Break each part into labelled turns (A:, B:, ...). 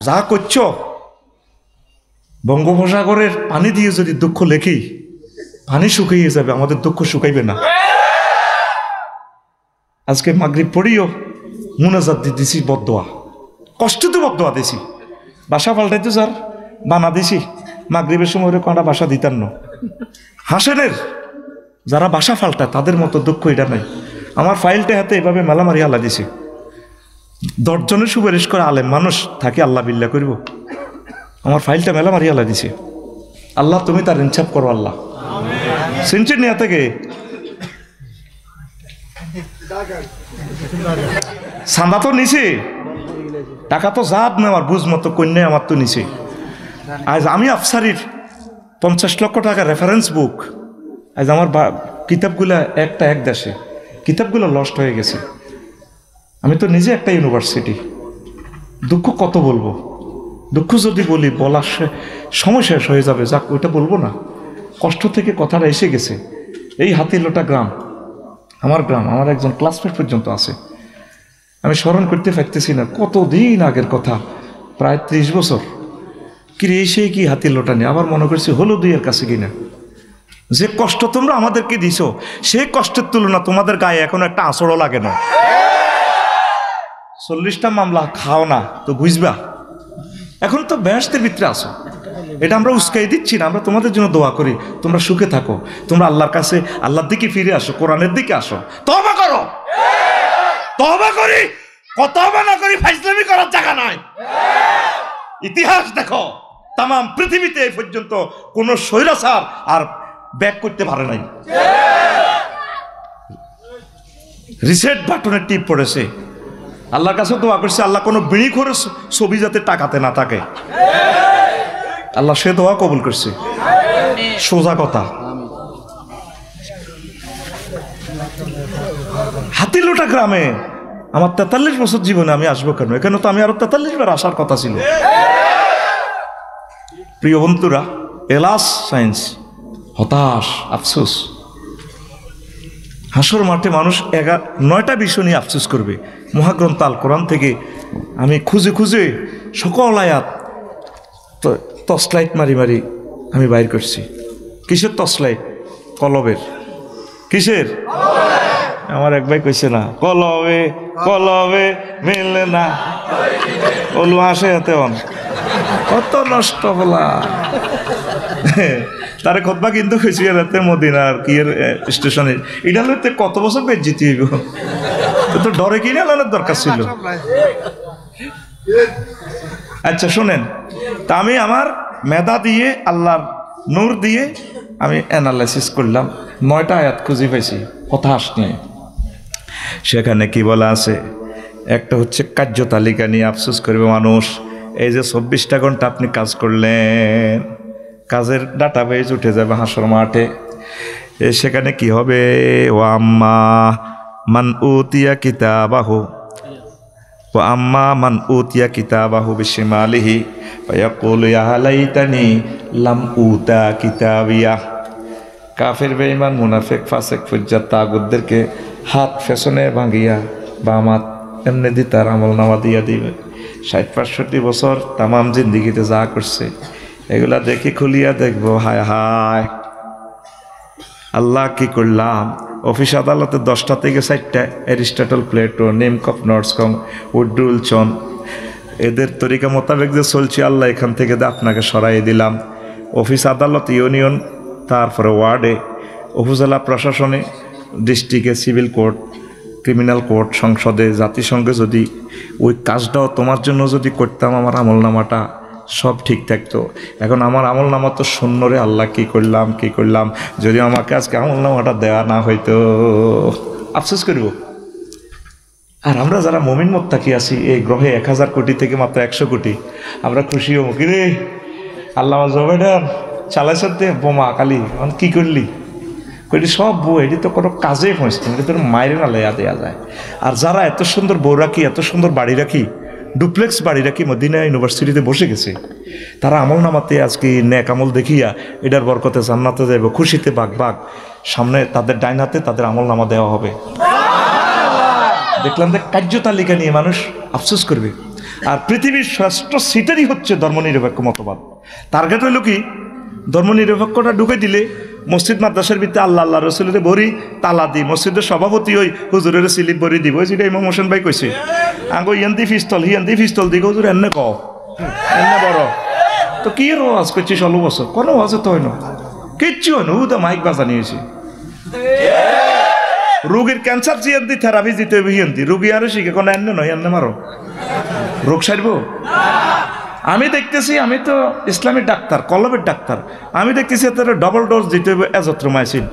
A: যা করছো, বঙ্গোপসাগরের পানি দিয়ে যদি দুঃখ লেখি, পানি শুকিয়ে যাবে, আমাদের দুঃখ শুকাইবে না। আজকে মাগরিব পড়িও মুনাজাত দিছি, বদদোয়া, কষ্টতে বদদোয়া দিছি, বাসা পাল্টাইতো স্যার বানা দিছি, মাগরিবের সময় কটা বাসা দিতাম না। হাসেনের যারা বাসা ফাল্টায় তাদের মতো দুঃখ এটা নাই। আমার ফাইলটা হাতে এভাবে মেলামারি আল্লাহ দিছে, 10 জনের সুপারিশ করে আলেম মানুষ থাকে, আল্লাহ বিল্লাহ করব, আমার ফাইলটা মেলামারি আল্লাহ দিছে। আল্লাহ তুমি তার ইনসাফ করো আল্লাহ। সেঞ্চুরি নেওয়া থেকে সান্দা তো নিছে, টাকা তো জাত নেওয়ার বুঝ মতো কন্যা আমার তো নিছে। আজ আমি আফসারির 50 লক্ষ টাকা রেফারেন্স বুক, আজ আমার কিতাবগুলা একটা এক দেশে, কিতাবগুলো লস্ট হয়ে গেছে। আমি তো নিজে একটা ইউনিভার্সিটি, দুঃখ কত বলবো, দুঃখ যদি বলি বলার সময় শেষ হয়ে যাবে, যাক ওইটা বলবো না। কষ্ট থেকে কথাটা এসে গেছে। এই হাতিলোটা গ্রাম, আমার গ্রাম, আমার একজন ক্লাসমেট পর্যন্ত আছে, আমি স্মরণ করতে পারতেছি না, কতদিন আগের কথা, প্রায় 30 বছর। কি এসে কি হাতিলোটা নিয়ে আবার মনে করছি হলো 2-এর কাছে কিনা। যে কষ্ট তোমরা আমাদেরকে দিছো, সেই কষ্টের তুলনা তোমাদের গায়ে এখন একটা আঁচড়ও লাগে না। 40টা মামলা খাও না তো বুঝবা, এখন তো বেহেশতের ভিতরে আসো। এটা আমরা উস্কাই দিচ্ছি না, আমরা তোমাদের জন্য দোয়া করি, তোমরা সুখে থাকো, তোমরা আল্লাহর কাছে, আল্লাহর দিকে ফিরে আসো, কোরআনের দিকে আসো, তওবা করো। তওবা করি, তওবা না করি ফাইজলামি করার জায়গা নাই। ইতিহাস দেখো, তাম পৃথিবীতে এই পর্যন্ত কোন স্বৈরাচার আর ব্যাক করতে পারে নাই। রিসেট বাটনের টিপ পড়েছে, আল্লাহর কাছে দোয়া করছে, আল্লাহ কোনো বিড়ি করে ছবি যাতে টাকাতে না থাকে, আল্লাহ সে দোয়া কবুল করছে। সোজা কথা। হাতিলোটা গ্রামে আমার 43 বছর জীবনে আমি আসবো কেন, এখানে তো আমি আরো 43 বার আসার কথা ছিল। প্রিয় বন্ধুরা, এলাস সায়েন্স হতাশ, আফসোস। হাসর মাঠে মানুষ 9টা বিষয় নিয়ে আফসোস করবে। মহাগ্রন্থ আল কোরআন থেকে আমি খুঁজে খুঁজে সকল আয়াত টর্চলাইট মারি মারি আমি বাইর করছি। কিসের টর্চলাইট? কলবের। কিসের? আমার এক ভাই কইছে না, কলবে কলবে মিলে না, ওলু আসে এতে কত নষ্ট বলা। তারে খতবা কিন্তু কইছি রাতে মদিনার কি এর স্টেশনে, এটা হলে কত বছর বেজ্জিতি হইব, তো ডরে কিনে আলানোর দরকার ছিল। আচ্ছা শোনেন, তা আমি আমার মেধা দিয়ে, আল্লাহর নূর দিয়ে আমি অ্যানালাইসিস করলাম, 9টা আয়াত খুঁজে পাইছি হতাশ নিয়ে। সেখানে কি বলা আছে? একটা হচ্ছে কার্য তালিকা নিয়ে আফসোস করবে মানুষ। এই যে 24টা ঘন্টা আপনি কাজ করলেন, কাজের ডাটাবেজ উঠে যাবে হাসর মাঠে। সেখানে কি হবে? ও আম্মা মান উতিয়া কিতাবাহু, ও আম্মা মান উতিয়া কিতাবাহু বিশিমালিহি ফায়াকুলু ইয়া লাইতানি লাম উতা কিতাবিয়া। কাফের, বেঈমান, মুনাফিক, ফাসিক, ফুজ্জার, তাগুতদেরকে হাত ফেসনে ভাঙিয়া বামাত এমনি দি তার আমলনামা দিয়া দিবে। 60-65 বছর তামাম জিন্দিগিতে যা করছে এগুলা দেখি খুলিয়া দেখবো, হায় হায় আল্লাহ কি করলাম। অফিস আদালতে 10টা থেকে 4টা অ্যারিস্টটল, প্লেটো, নেমকফ, নর্সকম, উড্ডুলচন, এদের তরিকা মোতাবেক যে চলছে, আল্লাহ এখান থেকে আপনাকে সরাই দিলাম। অফিস আদালত, ইউনিয়ন, তারপরে ওয়ার্ডে, উপজেলা প্রশাসনে, ডিস্ট্রিক্টে, সিভিল কোর্ট, ক্রিমিনাল কোর্ট, সংসদে, জাতিসংঘে যদি ওই কাজটাও তোমার জন্য যদি করতাম, আমার আমলনামাটা সব ঠিক থাকতো। এখন আমার আমলনামা তো শূন্য রে, আল্লাহ কি করলাম কি করলাম, যদি আমাকে আজকে আমলনামাটা দেওয়া না হইতো, আফসোস করব। আর আমরা যারা মুমিন মুত্তাকি আছি এই গ্রহে 1000 কোটি থেকে মাত্র 100 কোটি, আমরা খুশি হবো কি রে, আল্লাহ জবেডার চালাইছে দে বোমা কালি, কি করলি কইলি সব বউ, এটি তো কোনো কাজে পৌঁছতে, এটা তোর মায়ের না লেয়া দেওয়া যায়। আর যারা এত সুন্দর বউ রাখি, এত সুন্দর বাড়ি রাখি, ডুপ্লেক্স বাড়ি রাখি, মদিনা ইউনিভার্সিটিতে বসে গেছে, তারা আমল নামাতে আজকে নেক আমল দেখিয়া এটার বরকতে জান্নাতে যাইব, খুশিতে বাঘ বাঘ, সামনে তাদের ডাইন হাতে তাদের আমল নামা দেওয়া হবে। দেখলাম যে কার্য তালিকা নিয়ে মানুষ আফসোস করবে। আর পৃথিবীর শ্রেষ্ঠ সিটারই হচ্ছে ধর্মনিরপেক্ষ মতবাদ। টার্গেট হইল কি, ধর্মনিরপেক্ষটা ঢুকে দিলে মসজিদ মাদ্রাসার ভিতরে আল্লাহ আল্লাহ রসুলের বড়ি তালা দি, মসজিদের সভাপতি ওই হুজুরের স্লিপ বড়ি দিব, যেটা ইমাম হোসেন ভাই কইছে। আঙ্গো ইয়ান্দি পিস্তল হিয়ান্দি পিস্তল দিকে হুজুর এনে কও এনে বড় তো কি ওয়াজ করছি 16 বছর, কোনো ওয়াজে তো হয় না, কিচ্ছু হয় না, ও তো মাইক বাজা নিয়েছি। রোগীর ক্যান্সার জিয়ান্দি থেরাপি দিতে হবে হিয়ান্দি, রোগী আরো শিখে কোনো এনে নয়, এনে মারো রোগ সারবো। আমি দেখতেছি, আমি তো ইসলামিক ডাক্তার, কলমের ডাক্তার, আমি দেখতেছি তার ডবল ডোজ দিতে হবে এজথ্রোমাইসিন,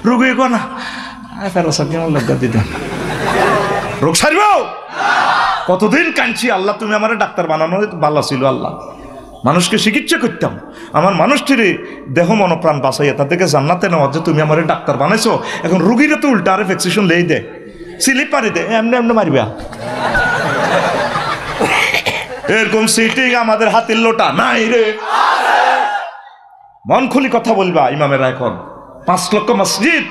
A: রোগী কো না লজ্জা দিতাম রোগ সারব। কতদিন কাঁদছি, আল্লাহ তুমি আমার ডাক্তার বানানো ভালো ছিল, আল্লাহ মানুষকে চিকিৎসা করতাম, আমার মানুষটির দেহ মনপ্রাণ বাঁচাইয়া তাদেরকে জান্নাতে নেওয়া, যে তুমি আমার ডাক্তার বানাইছো, এখন রুগীরা তো উল্টা আরে ভ্যাকসিনেশন লেই দেয়, স্লিপ মারি দেয়, এমনি এমনি মারিবা। এরকম সিটিং আমাদের হাতের লোটা নাই রে, মন খুলি কথা বলবা। ইমামেরা এখন 5 লক্ষ মসজিদ,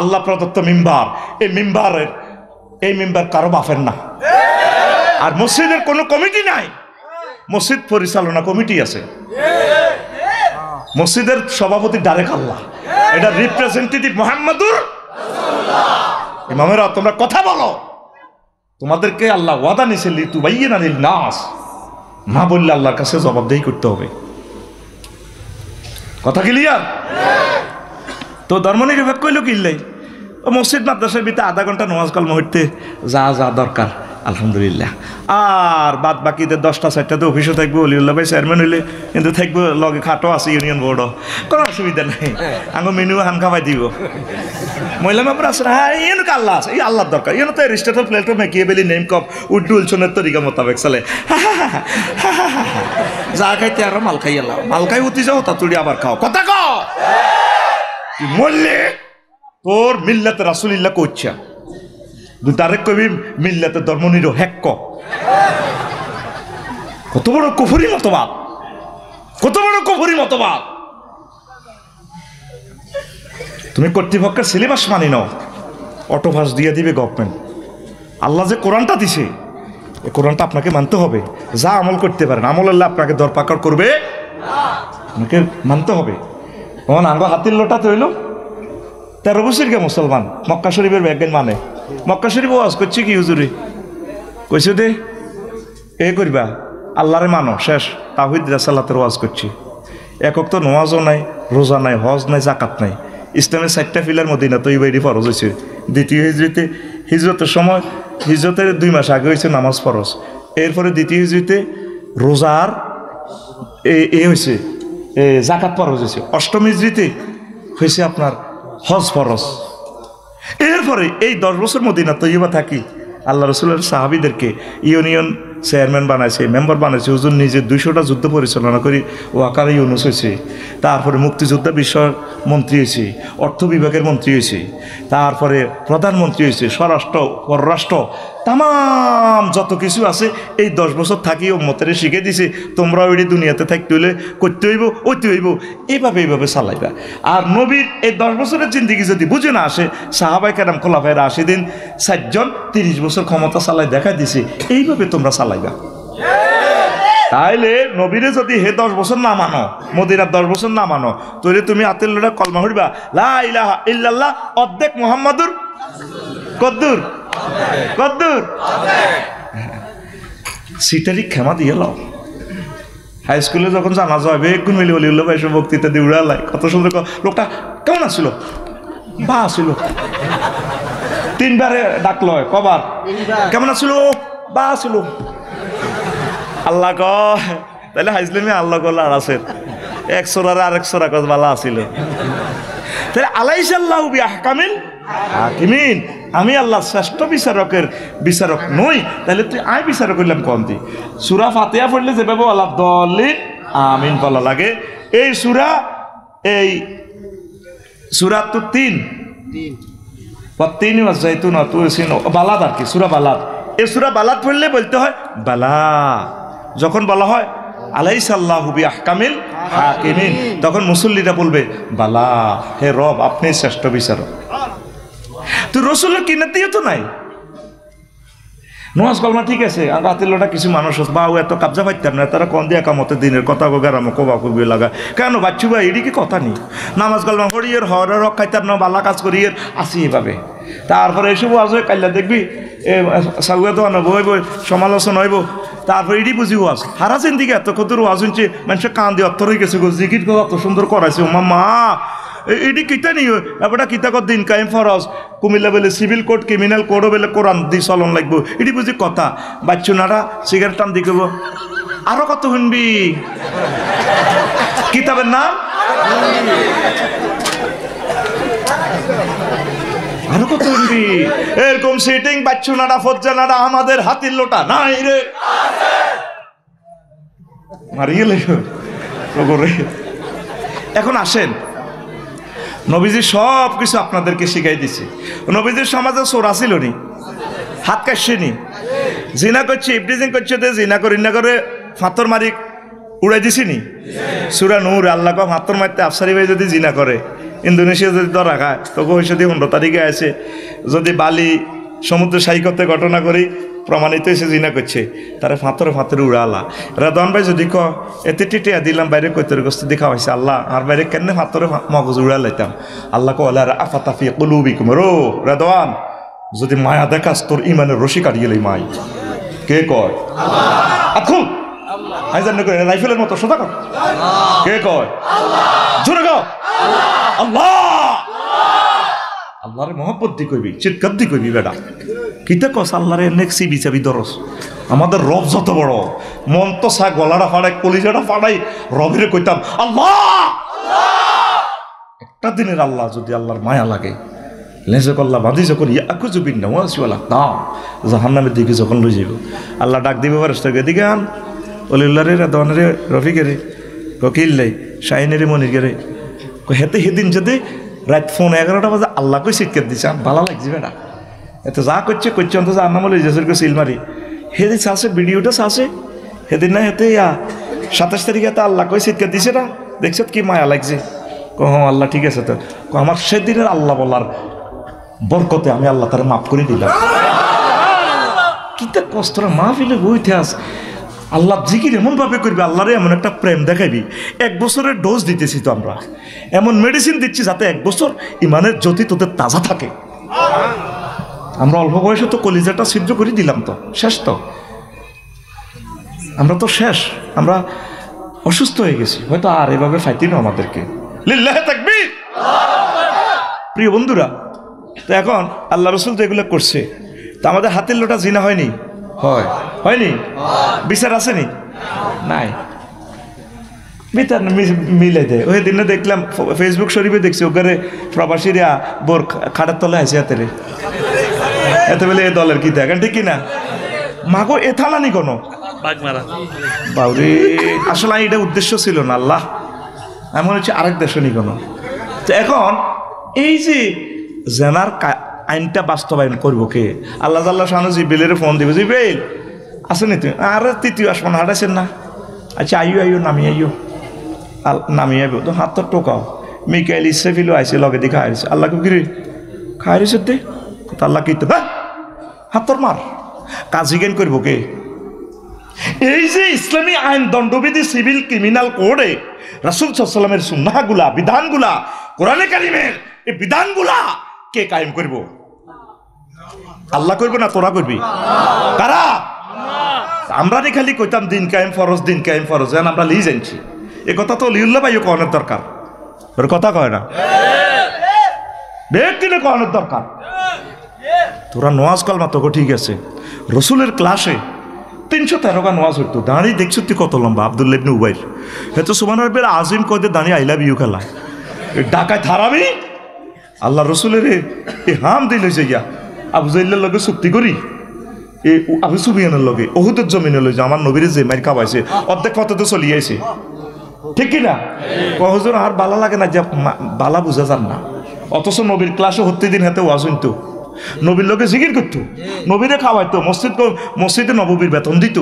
A: আল্লাহ প্রদত্ত মিম্বার, এই মিম্বার কারো বাফের না, আর মসজিদের কোনো কমিটি নাই, মসজিদ পরিচালনা কমিটি আছে, মসজিদের সভাপতি ডাইরেক্ট আল্লাহ, এটা রিপ্রেজেন্টেটিভ মুহাম্মাদুর রাসূলুল্লাহ। ইমামেরা তোমরা কথা বলো, তোমাদেরকে আল্লাহ ওয়াদা নিছে লিতুবাইয়িনা লিন-নাস, না বললে আল্লাহর কাছে জবাবদেহি করতে হবে। কথা ক্লিয়ার? তো ধর্মনিরপেক্ষ হইল কিনলেই মসজিদ মাদ্রাসার ভিতরে আধা ঘন্টা নামাজ কালাম হইতে যা যা দরকার আলহামদুলিল্লাহ, আর বাদ বাকিদের 10টা 4টাতে অফিসও থাকবো, অলিউল্লাহ ভাই চেয়ারম্যান হইলে কিন্তু থাকবো, লগে খাটো আছে ইউনিয়ন বোর্ডও, কোনো অসুবিধা নেই, আঙ্গো মেনু হান খাওয়াই দিব। মহিলা মেম্বার আছে না, হ্যাঁ ইয়েন আল্লাহ আছে, এই আল্লাহর দরকার, ইয়েন তো রেজিস্টার প্লেটও মেকিয়ে বেলি নেম কপ উড্ডুলছনের তরিকা মোতাবেক চলে, যা খাইতে আরো মাল খাই এলাম, মাল খাই উঠি যাও তা তুই আবার খাও, কথা কও মরলে তোর মিল্লাতে রাসূলুল্লাহ কইছা, ডাইরেক্ট কবি মিল্লাতে ধর্মনিরপেক্ষ, কত বড় কুফরি মতবাদ, কত বড় কুফরি মতবাদ। তুমি কর্তৃপক্ষের সিলেবাস মানি নাও, অটোভাস দিয়ে দিবে গভর্নমেন্ট, আল্লাহ যে কোরআনটা দিছে এই কোরআনটা আপনাকে মানতে হবে, যা আমল করতে পারেন আমল আল্লাহ আপনাকে দরপাকড় করবে, আপনাকে মানতে হবে। তখন আঙ্গ হাতির লোটা তৈল 13 বছর গে মুসলমান, মক্কা শরীফের ব্যাগেন মানে, মক্কা শরীফ ওয়াজ করছি কি হুজুরি কইছে দে এ করবা আল্লাহরে মানো, শেষ তাওহীদ রিসালাতের ওয়াজ করছি, একক তো নামাজও নাই, রোজা নাই, হজ নাই, জাকাত নাই, ইসলামের 4টা পিলার মদিনা তো এই ফরজ হয়েছে, দ্বিতীয় হিজরিতে হিজরতের সময়, হিজরতের 2 মাস আগে হয়েছে নামাজ ফরজ, এরপরে দ্বিতীয় হিজরিতে রোজার এ হয়েছে জাকাত ফরজ হয়েছে, অষ্টম হিজরিতে হয়েছে আপনার হজ ফরজ। এরপরে এই 10 বছর মদিনা তৈবা থাকি আল্লাহ রসুলের সাহাবীদেরকে ইউনিয়ন চেয়ারম্যান বানাইছে, মেম্বার বানাইছে, হুজুর নিজে 200টা যুদ্ধ পরিচালনা করি ওয়াকারে ইউনুস হয়েছে, তারপরে মুক্তিযোদ্ধা বিষয় মন্ত্রী হয়েছে, অর্থ বিভাগের মন্ত্রী হয়েছে, তারপরে প্রধানমন্ত্রী হয়েছে, স্বরাষ্ট্র পররাষ্ট্র তাম যত কিছু আছে এই 10 বছর থাকি উম্মতের শিখে দিছে, তোমরা ওই দুনিয়াতে থাকতে হইলে করতে হইব, ওইতে হইব, এইভাবে চালাইবা। আর নবীর এই 10 বছরের জিন্দিগি যদি বুঝে না আসে, সাহাবায়ে কেরাম খোলাফায়ে রাশিদিন 4 জন 30 বছর ক্ষমতা চালাই দেখা দিছে, এইভাবে তোমরা চালাইবা। তাইলে নবীরে যদি হে 10 বছর না মানো, মদিনার 10 বছর না মানো, তাহলে তুমি আতের লোটা কলমা হইবা লা ইলাহা ইল্লাল্লাহ অর্ধেক মুহাম্মাদুর কদ্দুর কদ্দুর সিটারি ক্ষমা দিয়ে লাও। হাই স্কুলে যখন জানা যায় বেগুন মিলি বলি ভাই সব বক্তৃতা দিয়ে উড়ালাই, কত সুন্দর লোকটা কেমন আসছিল, বা আসছিল 3বারে ডাকলো, কবার কেমন আসছিল, বা আসছিল, আল্লাহ কয় তাহলে হাইজলামি আল্লাহ কল আর আছে 100 আর 100 কত ভালো আসিল, তাহলে আলাইসাল্লাহু বিআহকামিল হাকিমিন, আমি আল্লাহ শ্রেষ্ঠ বিচারকের বিচারক নই, তাহলে তুই আই বিচারক করলাম কোন দি? সূরা ফাতিহা পড়লে যেভাবে আল্লাহ দলিল আমিন বলা লাগে, এই সূরা তো 3 জাইতুন বালাদ আর কি, সূরা বালাদ, এই সূরা বালাদ পড়লে বলতে হয় বালা, যখন বলা হয় আলাইসাল্লাহু বিআহকামিল হাকিমিন, তখন মুসল্লিরা বলবে বালা, হে রব আপনি শ্রেষ্ঠ বিচারক। তো রসুলের কিনাতেও তো নাই, নমাজ কলমা ঠিক আছে, আর হাতির লোটা কিছু মানুষ আছে বা এত কাবজা পাইতাম না, তারা কন দিয়ে কামতে দিনের কথা গোগারাম কোবা কবি লাগা কেন বাচ্চু ভাই এটি কি কথা নেই, নামাজ কলমা হরিয়ের হর খাইতাম না, বালা কাজ করিয়ের আসি এভাবে। তারপরে এসব আজ কাইলা দেখবি সাগুয়া তো আনব হইব, সমালোচনা হইব, তারপরে এটি বুঝি ওয়াজ হারা দিকে এত কত ওয়াজ শুনছে মানুষের কান দিয়ে অর্থ হয়ে গেছে, জিকির অত সুন্দর করাইছে মা মা এটি কিতা নিও এবারটা কিতা কর দিন কায়েম ফরজ, কুমিল্লা বলে সিভিল কোড ক্রিমিনাল কোডও বলে কোরআন দি চলন লাগবো, এটি বুঝি কথা। বাচ্চুনারা সিগারেট টান দি করবো, আরো কত শুনবি কিতাবের নাম, আরো কত শুনবি এরকম সিটিং বাচ্চুনারা ফজ্জানারা আমাদের হাতির লোটা নাই রে মারি গেলে। এখন আসেন, নবীজি সব কিছু আপনাদেরকে শিখাই দিছে। নবীজির সমাজে চোর আসিল নি, হাত কাটছেনি, জিনা করছে ইফটিজিং করছে, জিনা করি না করে ফাঁতর মারি উড়াই দিছি নি। সুরা নূর আল্লাহ কম হাতর মারতে আফসারি ভাই যদি জিনা করে, ইন্দোনেশিয়া যদি ধরা খায় তোকে হয়েছে 15 তারিখে আছে, যদি বালি সমুদ্র সাইকতে ঘটনা করি প্রমাণিত হয়েছে জিনা করছে, তারা ফাঁতরে উড়ালা। রাদন ভাই যদি ক এতে টিটিয়া দিলাম বাইরে কৈতর গোস্ত দেখা হয়েছে, আল্লাহ আর বাইরে কেন ফাঁতরে মগজ উড়া লাইতাম, আল্লাহ কলা আফাতাফি কলুবিকুম রো রাদওয়ান, যদি মায়া দেখাস তোর ইমানের রশি কাটিয়ে লই মাই, কে কয় আখুন আই জানি করে রাইফেলের মতো সোজা কর, কে কয় জোরে গাও আল্লাহ, আল্লাহরে মহব্বত দি কইবি, চিৎকার দি কইবি বেটা কিতা কস আল্লাহরে নেক্সি বিচাবি দরস। আমাদের রব যত বড়, মন তো চা গলাটা ফাড়াই কলিজাটা ফাড়াই রবের কইতাম আল্লাহ। একটা দিনের আল্লাহ যদি আল্লাহর মায়া লাগে, লেজে কল্লা বাঁধি যখন ইয়াকু জুবিন নেওয়ালা দাও জাহান্নামের দিকে যখন লই যাব, আল্লাহ ডাক দিবে ফারেস্তাকে দিকে আন অলিউল্লাহরে রাদওয়ানরে রফিকেরে ককিল্লাই শাহিনেরে মনিরকে হেতে সেদিন যদি রাত ফোন 11টা বাজে আল্লাহ কই চিৎকার দিছে, ভালো লাগছে বেটা এত যা করছে অন্তত আন্না মলে জেসেরকে সিল মারি হেদিন চাষে ভিডিওটা চাষে সেদিন না হেতে 27 তারিখে এত আল্লাহ কই চিৎকার দিছে না, দেখছ কি মায়া লাগছে, হ্যাঁ আল্লাহ ঠিক আছে, তো আমার সেদিনের আল্লাহ বলার বরকতে আমি আল্লাহ তারা মাফ করে দিলাম। কিতা কষ্টরা মাহফিলে বইতে আস, আল্লাহ জিকির এমন ভাবে করবি, আল্লাহরে এমন একটা প্রেম দেখাইবি। 1 বছরের ডোজ দিতেছি তো আমরা, এমন মেডিসিন দিচ্ছি যাতে 1 বছর ইমানের জ্যোতি তোদের তাজা থাকে। আমরা অল্প বয়সে তো কলিজাটা ছিদ্র করে দিলাম, তো শেষ, তো আমরা তো শেষ, আমরা অসুস্থ হয়ে গেছি, হয়তো আর এভাবে ফাইতি না আমাদেরকে। লিল্লাহে তাকবীর। প্রিয় বন্ধুরা, তো এখন আল্লাহ রসুল তো এগুলো করছে, তো আমাদের হাতের লোটা জিনা হয়নি, হয়নি, বিচার আসেনি, নাই বিচার মিলে দেয়। ওই দিনে দেখলাম ফেসবুক শরীফে দেখছি ওখানে প্রবাসীরা বোর খাটার তলে আছে হাতেরে, এত বলে এ দলের কি দেখেন ঠিক কিনা মাগো এ থানানি কোনো বাউরে, আসলে এটা উদ্দেশ্য ছিল না, আল্লাহ এমন হচ্ছে আরেক দেশনি কোনো। তো এখন এই যে জেনার আইনটা বাস্তবায়ন করবো কে, আল্লাহ আল্লাহ শাহানু জিব্রাইলের ফোন দিবে, জিব্রাইল আসেনি তুই, আর 3য় আসমান হাঁটাইছেন না, আচ্ছা আইও নামিয়ে আইব, তো হাত তো টোকাও, মিকাইল ইসরাফিলও আইসে লগে দিয়ে খাইছে, আল্লাহকে গিরি খাইছে দে, আল্লাহ কি তো হাত তোর মার, কাজী জ্ঞান করবো কে? এই যে ইসলামী আইন দণ্ডবিধি সিভিল ক্রিমিনাল কোডে রাসূল সাল্লাল্লাহু আলাইহি ওয়াসাল্লামের সুন্নাহগুলা বিধানগুলা কোরআনে কারিমের এই বিধানগুলা কে কায়েম করব? আল্লাহ করবে না তোরা করবি? কারা? আমরা খালি কইতাম দিন কায়েম ফরজ, দিন কায়েম ফরজ, যেন আমরা লিয়ে জানছি। এ কথা তো লিউল্লাহ ভাইও কওয়ানোর দরকার, ওর কথা কয় না, ব্যক্তিনে কওয়ানোর দরকার। তোরা নোয়াজ কলমা তোকে ঠিক আছে, রসুলের ক্লাসে 313 নোয়াজ হইতো, দাঁড়িয়ে দেখছো তুই কত লম্বা, আব্দুল্লাহ ইবনে উবাইর হেতো সুবহান রাব্বিল আজিম কইতে দাঁড়িয়ে আই লাভ ইউ খেলা ডাকায় থারাবি আল্লাহ রসুলের এ হাম দিল যাইয়া আবু জাইলের লগে চুক্তি করি, এ আবু সুফিয়ানের লগে ওহুদের জমিনে লই যে আমার নবীরে যে মাইর খাওয়াইছে অর্ধেক পথে চলিয়েছে, ঠিক কিনা? হুজুর আর বালা লাগে না, যে বালা বুঝা যান না, অথচ নবীর ক্লাসে প্রতিদিন হাতে ওয়াজ হইতো, নবীর লোকে জিকির করতো, নবীরে খাওয়াইতো, মসজিদে নববীর বেতন দিত,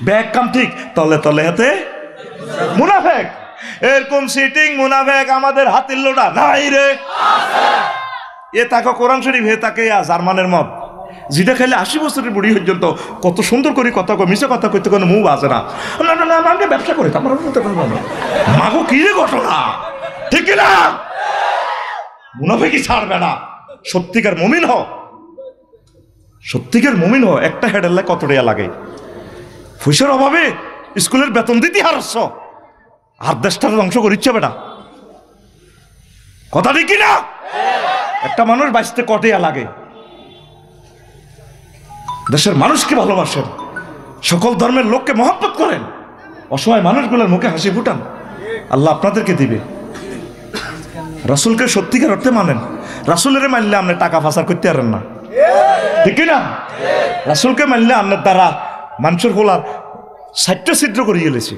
A: ব্যাগ কাম ঠিক, তলে তলে হাতে মুনাফেক। এরকম সিটিং মুনাফেক আমাদের হাতির লোটা নাই রে, এ তাকে কোরআন শরীফ, হে তাকে জার্মানের মত, যেটা খাইলে 80 বছরের বুড়ি পর্যন্ত কত সুন্দর করে কথা কয়, মিশে কথা কইতে কোনো মুখ বাজে না। না না না আমাকে ব্যবসা করে আমার বলতে পারবো না। মাগো কি রে ঘটনা, ঠিক না? মুনাফিকি ছাড়বে না। সত্যিকার মুমিন হও, সত্যিকার মুমিন হও। একটা হেডেল্লা কত টাকা লাগে? পয়সার অভাবে স্কুলের বেতন দিতে হারছ, আর দেশটার ধ্বংস করিচ্ছে বেটা। কথা ঠিক না? একটা মানুষ বাঁচতে কটিয়া লাগে। দেশের মানুষকে ভালোবাসেন, সকল ধর্মের লোককে মহব্বত করেন, অসহায় মানুষগুলোর মুখে হাসি ফুটান, আল্লাহ আপনাদেরকে দিবে। রাসূলকে সত্যিকার অর্থে মানেন। রাসূলের মানলে আপনি টাকা পাচার করতে পারেন না, ঠিক না? রাসূলকে মানলে আপনার দ্বারা মানুষের হোলার 60টা ছিদ্র করে গেলেছে,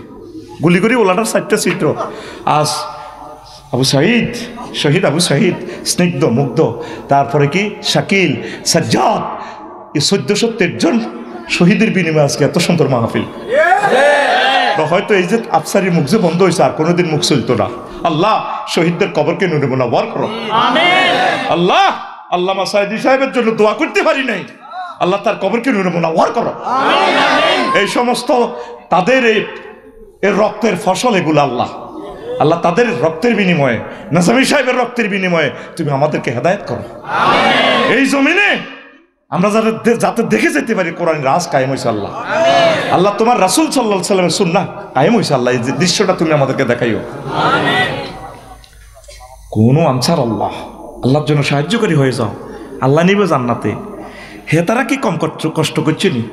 A: গুলি করে ওলাটার 60টা ছিদ্র। আজ আবু সাঈদ, শহীদ আবু সাঈদ, স্নিগ্ধ মুগ্ধ, তারপরে কি শাকিল, সাজ্জাদ, এই 1413 জন শহীদের বিনিময়ে আজকে এত সুন্দর মাহফিল। হয়তো এই যে আফসারি মুখ যে বন্ধ হয়েছে, আর কোনোদিন মুখ চলতো না। আল্লাহ শহীদদের কবরকে নূরে মুনাওয়ার করো। আল্লাহ আল্লামা সাঈদী সাহেবের জন্য দোয়া করতে পারি নাই, আল্লাহ তার কবরকে নূরে মুনাওয়ার করো। এই সমস্ত তাদের এই রক্তের ফসল এগুলো আল্লাহ, আল্লাহ তাদের রক্তের বিনিময়ে, নাজামী সাহেবের রক্তের বিনিময়ে তুমি আমাদেরকে হেদায়েত করো। এই জমিনে আমরা যাতে দেখে যেতে পারি কোরআনের রাজ কায়েম হয়েছে আল্লাহ। আল্লাহ তোমার রাসূল সাল্লাল্লাহু আলাইহি ওয়াসাল্লামের সুন্নাহ কায়েম হয়েছে আল্লাহ। এই দৃশ্যটা তুমি আমাদেরকে দেখাইও। কোন আনসার আল্লাহ, আল্লাহর জন্য সাহায্যকারী হয়ে যাও, আল্লাহ নিবে জান্নাতে। হে তারা কি কম কষ্ট করছে নি?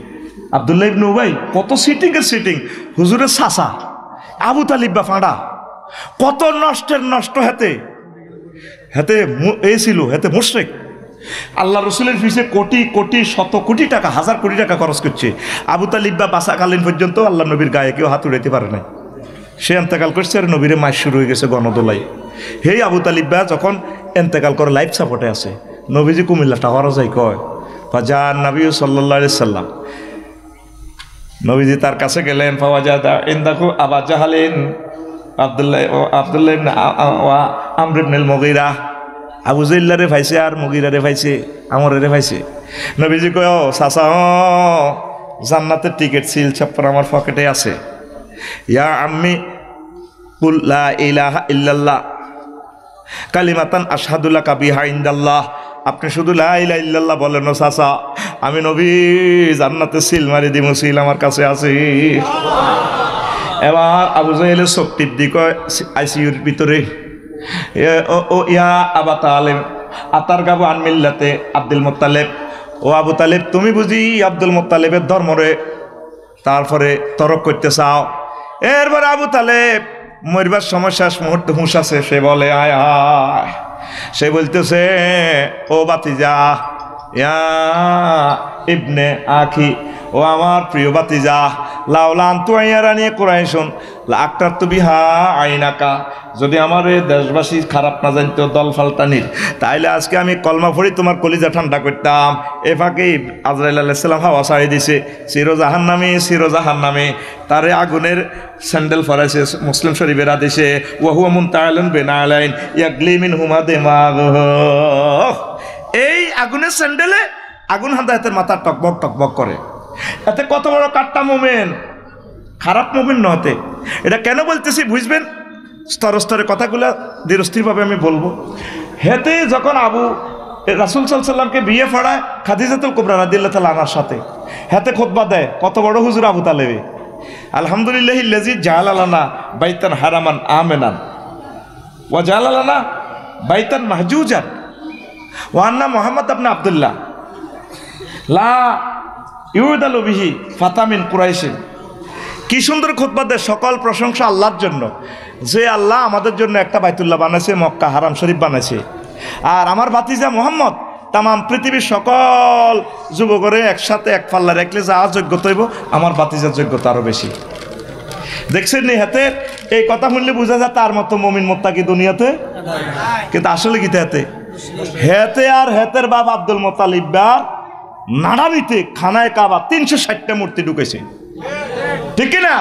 A: আব্দুল্লাহ ইবনে উবাই কত সিটিং হুজুরের চাচা আবু তালিব বা ফাঁড়া, কত নষ্ট হেতে এ ছিল, হেতে মুশরিক। আল্লাহ রসুলের পিছে কোটি কোটি শত কোটি টাকা, হাজার কোটি টাকা খরচ করছে। আবু তালিব বা বাসাকালীন পর্যন্ত আল্লাহ নবীর গায়ে কেউ হাত উড়াইতে পারে নাই। সে এন্তেকাল করছে আর নবীরে মাস শুরু হয়ে গেছে গণদোলাই। হেই আবু তালিব বা যখন এন্তেকাল করে লাইফ সাপোর্টে আছে, নবীজি কুমিল্লা টাওয়ারও যাই কয় ফাজান নবী সাল্লাল্লাহু আলাইহি সাল্লাম। নবীজি তার কাছে গেলেন, ফাওয়াজাদা ইনদাহু আবা জাহালিন আব্দুল্লাহ ইবনে আমর ইবনে মুগীরা। আবু জাহ্লারে পাইছে আর মুগীরারে পাইছে, আমরেরে পাইছে। নবীজি কয়, ও চাচা, জান্নাতের টিকিট সিল ছাপ্পর আমার পকেটে আছে। ইয়া আম্মি কুল লা ইলাহা ইল্লাল্লাহ কালিমাতান আশহাদু লাকা বিহা ইনদাল্লাহ। আপনি শুধু লা ইলাহা ইল্লাল্লাহ বলেন না চাচা, আমি নবী জান্নাতে সিল মারি দিমু, সিল আমার কাছে আছে। এবার আবু জাহেলের চোখ টিপ দি কয় আইসিইউর ভিতরে, ও ইয়া আবা তালেব আতার গাবু আন মিল্লাতে আব্দুল মুত্তালিব। ও আবু তালেব, তুমি বুঝি আব্দুল মুত্তালিবের ধর্মরে তারপরে তরক করতে চাও? এরপরে আবু তালেব মরবার সময় শেষ মুহূর্তে হুঁশ আছে, সে বলে আয় আয়। সে বলতেছে, ও বাতিজা, ইয়া ইবনে আখি, ও আমার প্রিয় বাতিজা, লাউলা আনতু আইয়ারানি কুরাইশুন লাআক্তারতু বিহা আইনাকা। যদি আমার এই দেশবাসী খারাপ না জানতো দল ফালতানির, তাইলে আজকে আমি কলমা পড়ি তোমার কলিজা ঠান্ডা করতাম। এ ফাঁকে আজরাইল আলাইহিস সালাম হাওয়া ছাড়ি দিছে, চির জাহান্নামী তারে আগুনের স্যান্ডেল ফরাইছে। মুসলিম শরীফের আদেশে ওয়া হুয়া মুনতাআলুন বিনালাইন ইয়াগলি মিনহুমা দিমাগুহু। এই আগুনের স্যান্ডেলে আগুন হাদায়াতের মাথা টকবক করে। এতে কত বড় কাট্টা মোমেন, খারাপ মোমেন নতে। এটা কেন বলতেছি বুঝবেন, স্তরে কথাগুলা ধীরস্থিরভাবে আমি বলবো। হেতে যখন আবু রাসূল সাল্লাল্লাহু আলাইহি সাল্লামকে বিয়ে পড়ায় খাদিজাতুল কুবরা রাদিয়াল্লাহু তাআলা আনহার সাথে, হেতে খুতবা দেয় কত বড় হুজুর আবু তালেব। আলহামদুলিল্লাহিল্লাযী জাআলা লানা বাইতান হারামান আমিনান ওয়া জাআলা লানা বাইতান মাহজুজান ওয়া আন্না মুহাম্মদ ইবনে আব্দুল্লাহ লা ইউদালু বিহি ফাতামিন কুরাইশিন। কি সুন্দর খুতবা দেয়, সকল প্রশংসা আল্লাহর জন্য, যে আল্লাহ আমাদের জন্য একটা বাইতুল্লাহ বানাইছে, মক্কা হারাম শরীফ বানাইছে। আর আমার ভাতিজা মুহাম্মদ তাম পৃথিবীর সকল যুবকরে একসাথে এক পাল্লা রাখলে যা যোগ্যতা হইব, আমার ভাতিজার যোগ্যতা আরো বেশি। দেখছেন নি হাতে এই কথা শুনলে বোঝা যায় তার মতো মুমিন মুত্তাকি দুনিয়াতে, কিন্তু আসলে কি হেতে আর হেতের বাপ আব্দুল মুত্তালিব নাড়ানিতে খানায় কাবা 360টা মূর্তি ঢুকেছে, ঠিক না?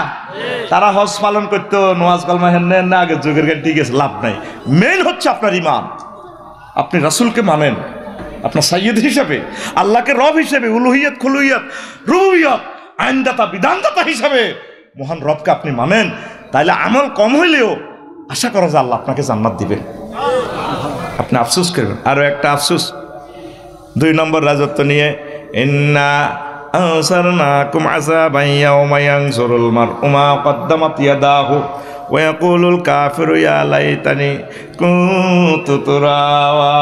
A: তারা হজ পালন করতো, নোয়াজ কালমা হেন না আগের যুগের গান, ঠিক আছে, লাভ নাই। মেইন হচ্ছে আপনার ইমান, আপনি রাসূলকে মানেন, আপনার সাইয়্যিদ হিসাবে, আল্লাহকে রব হিসেবে, উলুহিয়ত খুলুহিয়ত রুবুবিয়ত আইনদাতা বিধানদাতা হিসাবে মহান রবকে আপনি মানেন, তাইলে আমল কম হইলেও আশা করা যায় আল্লাহ আপনাকে জান্নাত দিবেন। আপনি আফসোস করবেন। আরো একটা আফসোস 2 নম্বর রাজত্ব নিয়ে, ইন্না আনসারনাকুম আযাবান ইয়াওমা ইয়ানজুরুল মার'উ মা কদ্দামাত ইয়াদাহু ওয়া ইয়াকুলুল কাফিরু ইয়া লাইতানি কুনতু তুরাবা।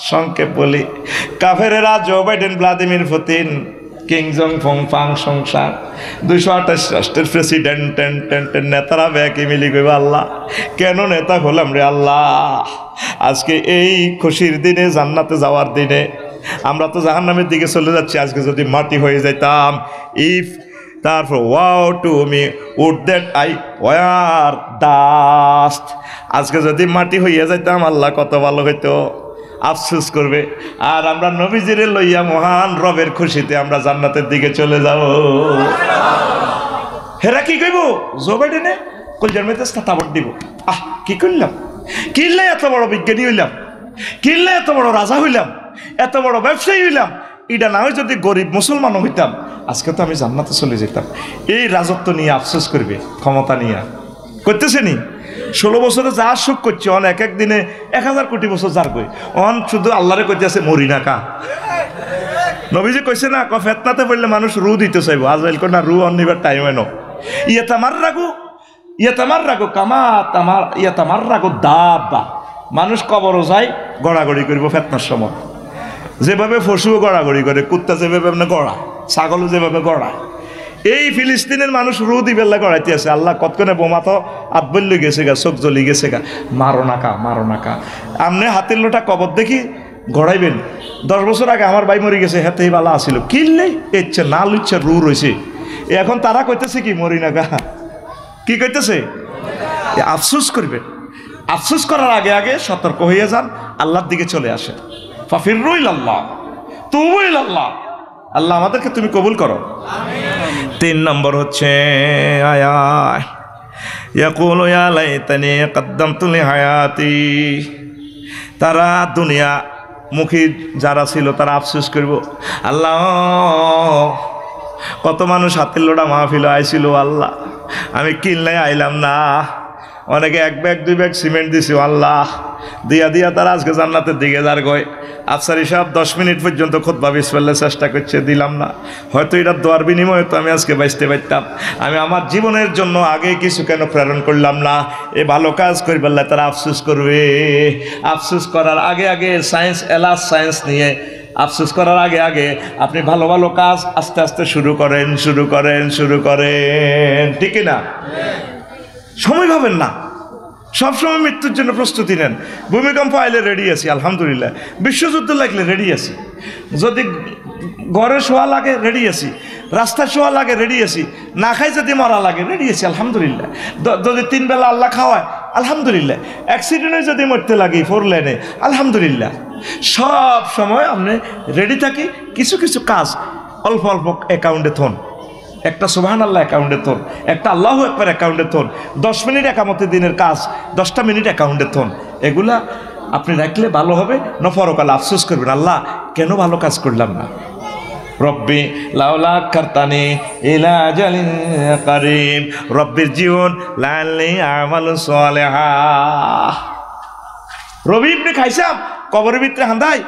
A: সংক্ষেপ বলি, কাফেরেরা জো বাইডেন, ভ্লাদিমির পুতিন, কিং জং ফং ফাং সংসার 228 রাষ্ট্রের প্রেসিডেন্ট নেতারা ব্যাকে মিলি কইবা, আল্লাহ কেন নেতা হলাম রে আল্লাহ। আজকে এই খুশির দিনে, জান্নাতে যাওয়ার দিনে, আমরা তো জাহান্নামের দিকে চলে যাচ্ছি। আজকে যদি মাটি হয়ে যাইতাম, ইফ তারপর wow to me would that I were dust, আজকে যদি মাটি হইয়া যাইতাম আল্লাহ কত ভালো হইতো। আফসোস করবে। আর আমরা নবীজিরে লইয়া মহান রবের খুশিতে আমরা জান্নাতের দিকে চলে যাব। হেরা কি কইব? জো বাইডেনে কলজার মেতে স্থাপট দিব। আহ কি করলাম, কিনলে এত বড় বিজ্ঞানী হইলাম, কিনলে এত বড় রাজা হইলাম, এত বড় ব্যবসায়ী হইলাম, এটা না হয় যদি গরিব মুসলমান হইতাম আজকে তো আমি জান্নাতে চলে যেতাম। এই রাজত্ব নিয়ে আফসোস করবে, ক্ষমতা নিয়ে করতেছে নি। 16 বছরে যা সুখ করছে, অন এক এক দিনে 1000 কোটি বছর যার কই, অন শুধু আল্লাহরে কইতেছে মরি না কা। নবীজি কইছে না, ফেতনাতে পড়লে মানুষ রু দিতে চাইব, আজরাইল কই না রু অনিবার টাইম এনো। ইয়াতামার রাগু কামা তামার ইয়াতামার রাগু দাব্বা, মানুষ কবরও যায় গড়াগড়ি করব ফেতনার সময়। যেভাবে পশুও গড়াগড়ি করে, কুত্তা যেভাবে গড়া, ছাগলও যেভাবে গড়া, এই ফিলিস্তিনের মানুষ রু দিবেল্লা গড়াইতে আছে। আল্লাহ কতক্ষণে বোমা তো আতবল্লি গেছে গা, চোখ জ্বলি গেছে গা, মারো নাকা মারো নাকা। আমনে হাতের লোটা কবর দেখি গড়াইবেন। 10 বছর আগে আমার ভাই মরি গেছে, হেতেই বালা আসিল, কিনলেই ইচ্ছে না লুচ্ছে রু রয়েছে। এখন তারা কইতেছে কি মরি নাকা, কি কইতেছে? আফসোস করবেন। আফসোস করার আগে আগে সতর্ক হয়ে যান, আল্লাহর দিকে চলে আসে। ফাফিরু ইলাল্লাহ, তুবু ইলাল্লাহ। আল্লাহ আমাদেরকে তুমি কবুল করো। 3 নম্বর হচ্ছে আয়া ইয়াকুলু ইয়া লাইতানি কদ্দামতু লিহায়াতি। তারা দুনিয়া মুখী যারা ছিল তারা আফসোস করব, আল্লাহ কত মানুষ হাতের লোড়া মাহফিল আইছিল, আল্লাহ আমি কিনলে আইলাম না। অনেকে 1 ব্যাগ 2 ব্যাগ সিমেন্ট দিছি, আল্লাহ দিয়া দিয়া তারা আজকে জান্নাতের দিকে যার গয়। আফসারি সাহেব 10 মিনিট পর্যন্ত খুতবা বিসমিল্লাহ চেষ্টা করছে, দিলাম না। হয়তো এটা দোয়ার বিনিময়ে তো আমি আজকে বাঁচতে পারতাম। আমি আমার জীবনের জন্য আগে কিছু কেন প্রেরণ করলাম না? এ ভালো কাজ করি বললে তারা আফসোস করবে। আফসোস করার আগে আগে সায়েন্স, এলাস সায়েন্স নিয়ে আফসোস করার আগে আগে আপনি ভালো ভালো কাজ আস্তে আস্তে শুরু করেন। ঠিক না? সময় ভাবেন না, সবসময় মৃত্যুর জন্য প্রস্তুতি নেন। ভূমিকম্প আইলে রেডি আছি আলহামদুলিল্লাহ, বিশ্বযুদ্ধ লাগলে রেডি আছি, যদি ঘরে শোয়া লাগে রেডি আছি, রাস্তায় শোয়া লাগে রেডি আছি, না খাই যদি মরা লাগে রেডি আছি আলহামদুলিল্লাহ। যদি 3 বেলা আল্লাহ খাওয়ায় আলহামদুলিল্লাহ, অ্যাক্সিডেন্টে যদি মরতে লাগি 4 লেনে আলহামদুলিল্লাহ। সব সময় আপনি রেডি থাকি। কিছু কিছু কাজ অল্প অল্প অ্যাকাউন্টে থন, একটা সুবহানাল্লাহ অ্যাকাউন্টে থন, একটা আল্লাহু আকবার অ্যাকাউন্টে থন, 10 মিনিট একামতে দিনের কাজ 10টা মিনিট অ্যাকাউন্টে থন। এগুলা আপনি রাখলে ভালো হবে। নফরকাল আফসোস করবেন, আল্লাহ কেন ভালো কাজ করলাম না। রব্বি লাউলা আখারতানি ইলা আজালিন কারীম, রব্বির জীবন লাআল্লি আমালু সালিহা। রবি ইবনে খাইসাম কবরের ভিতরে হান্দাই,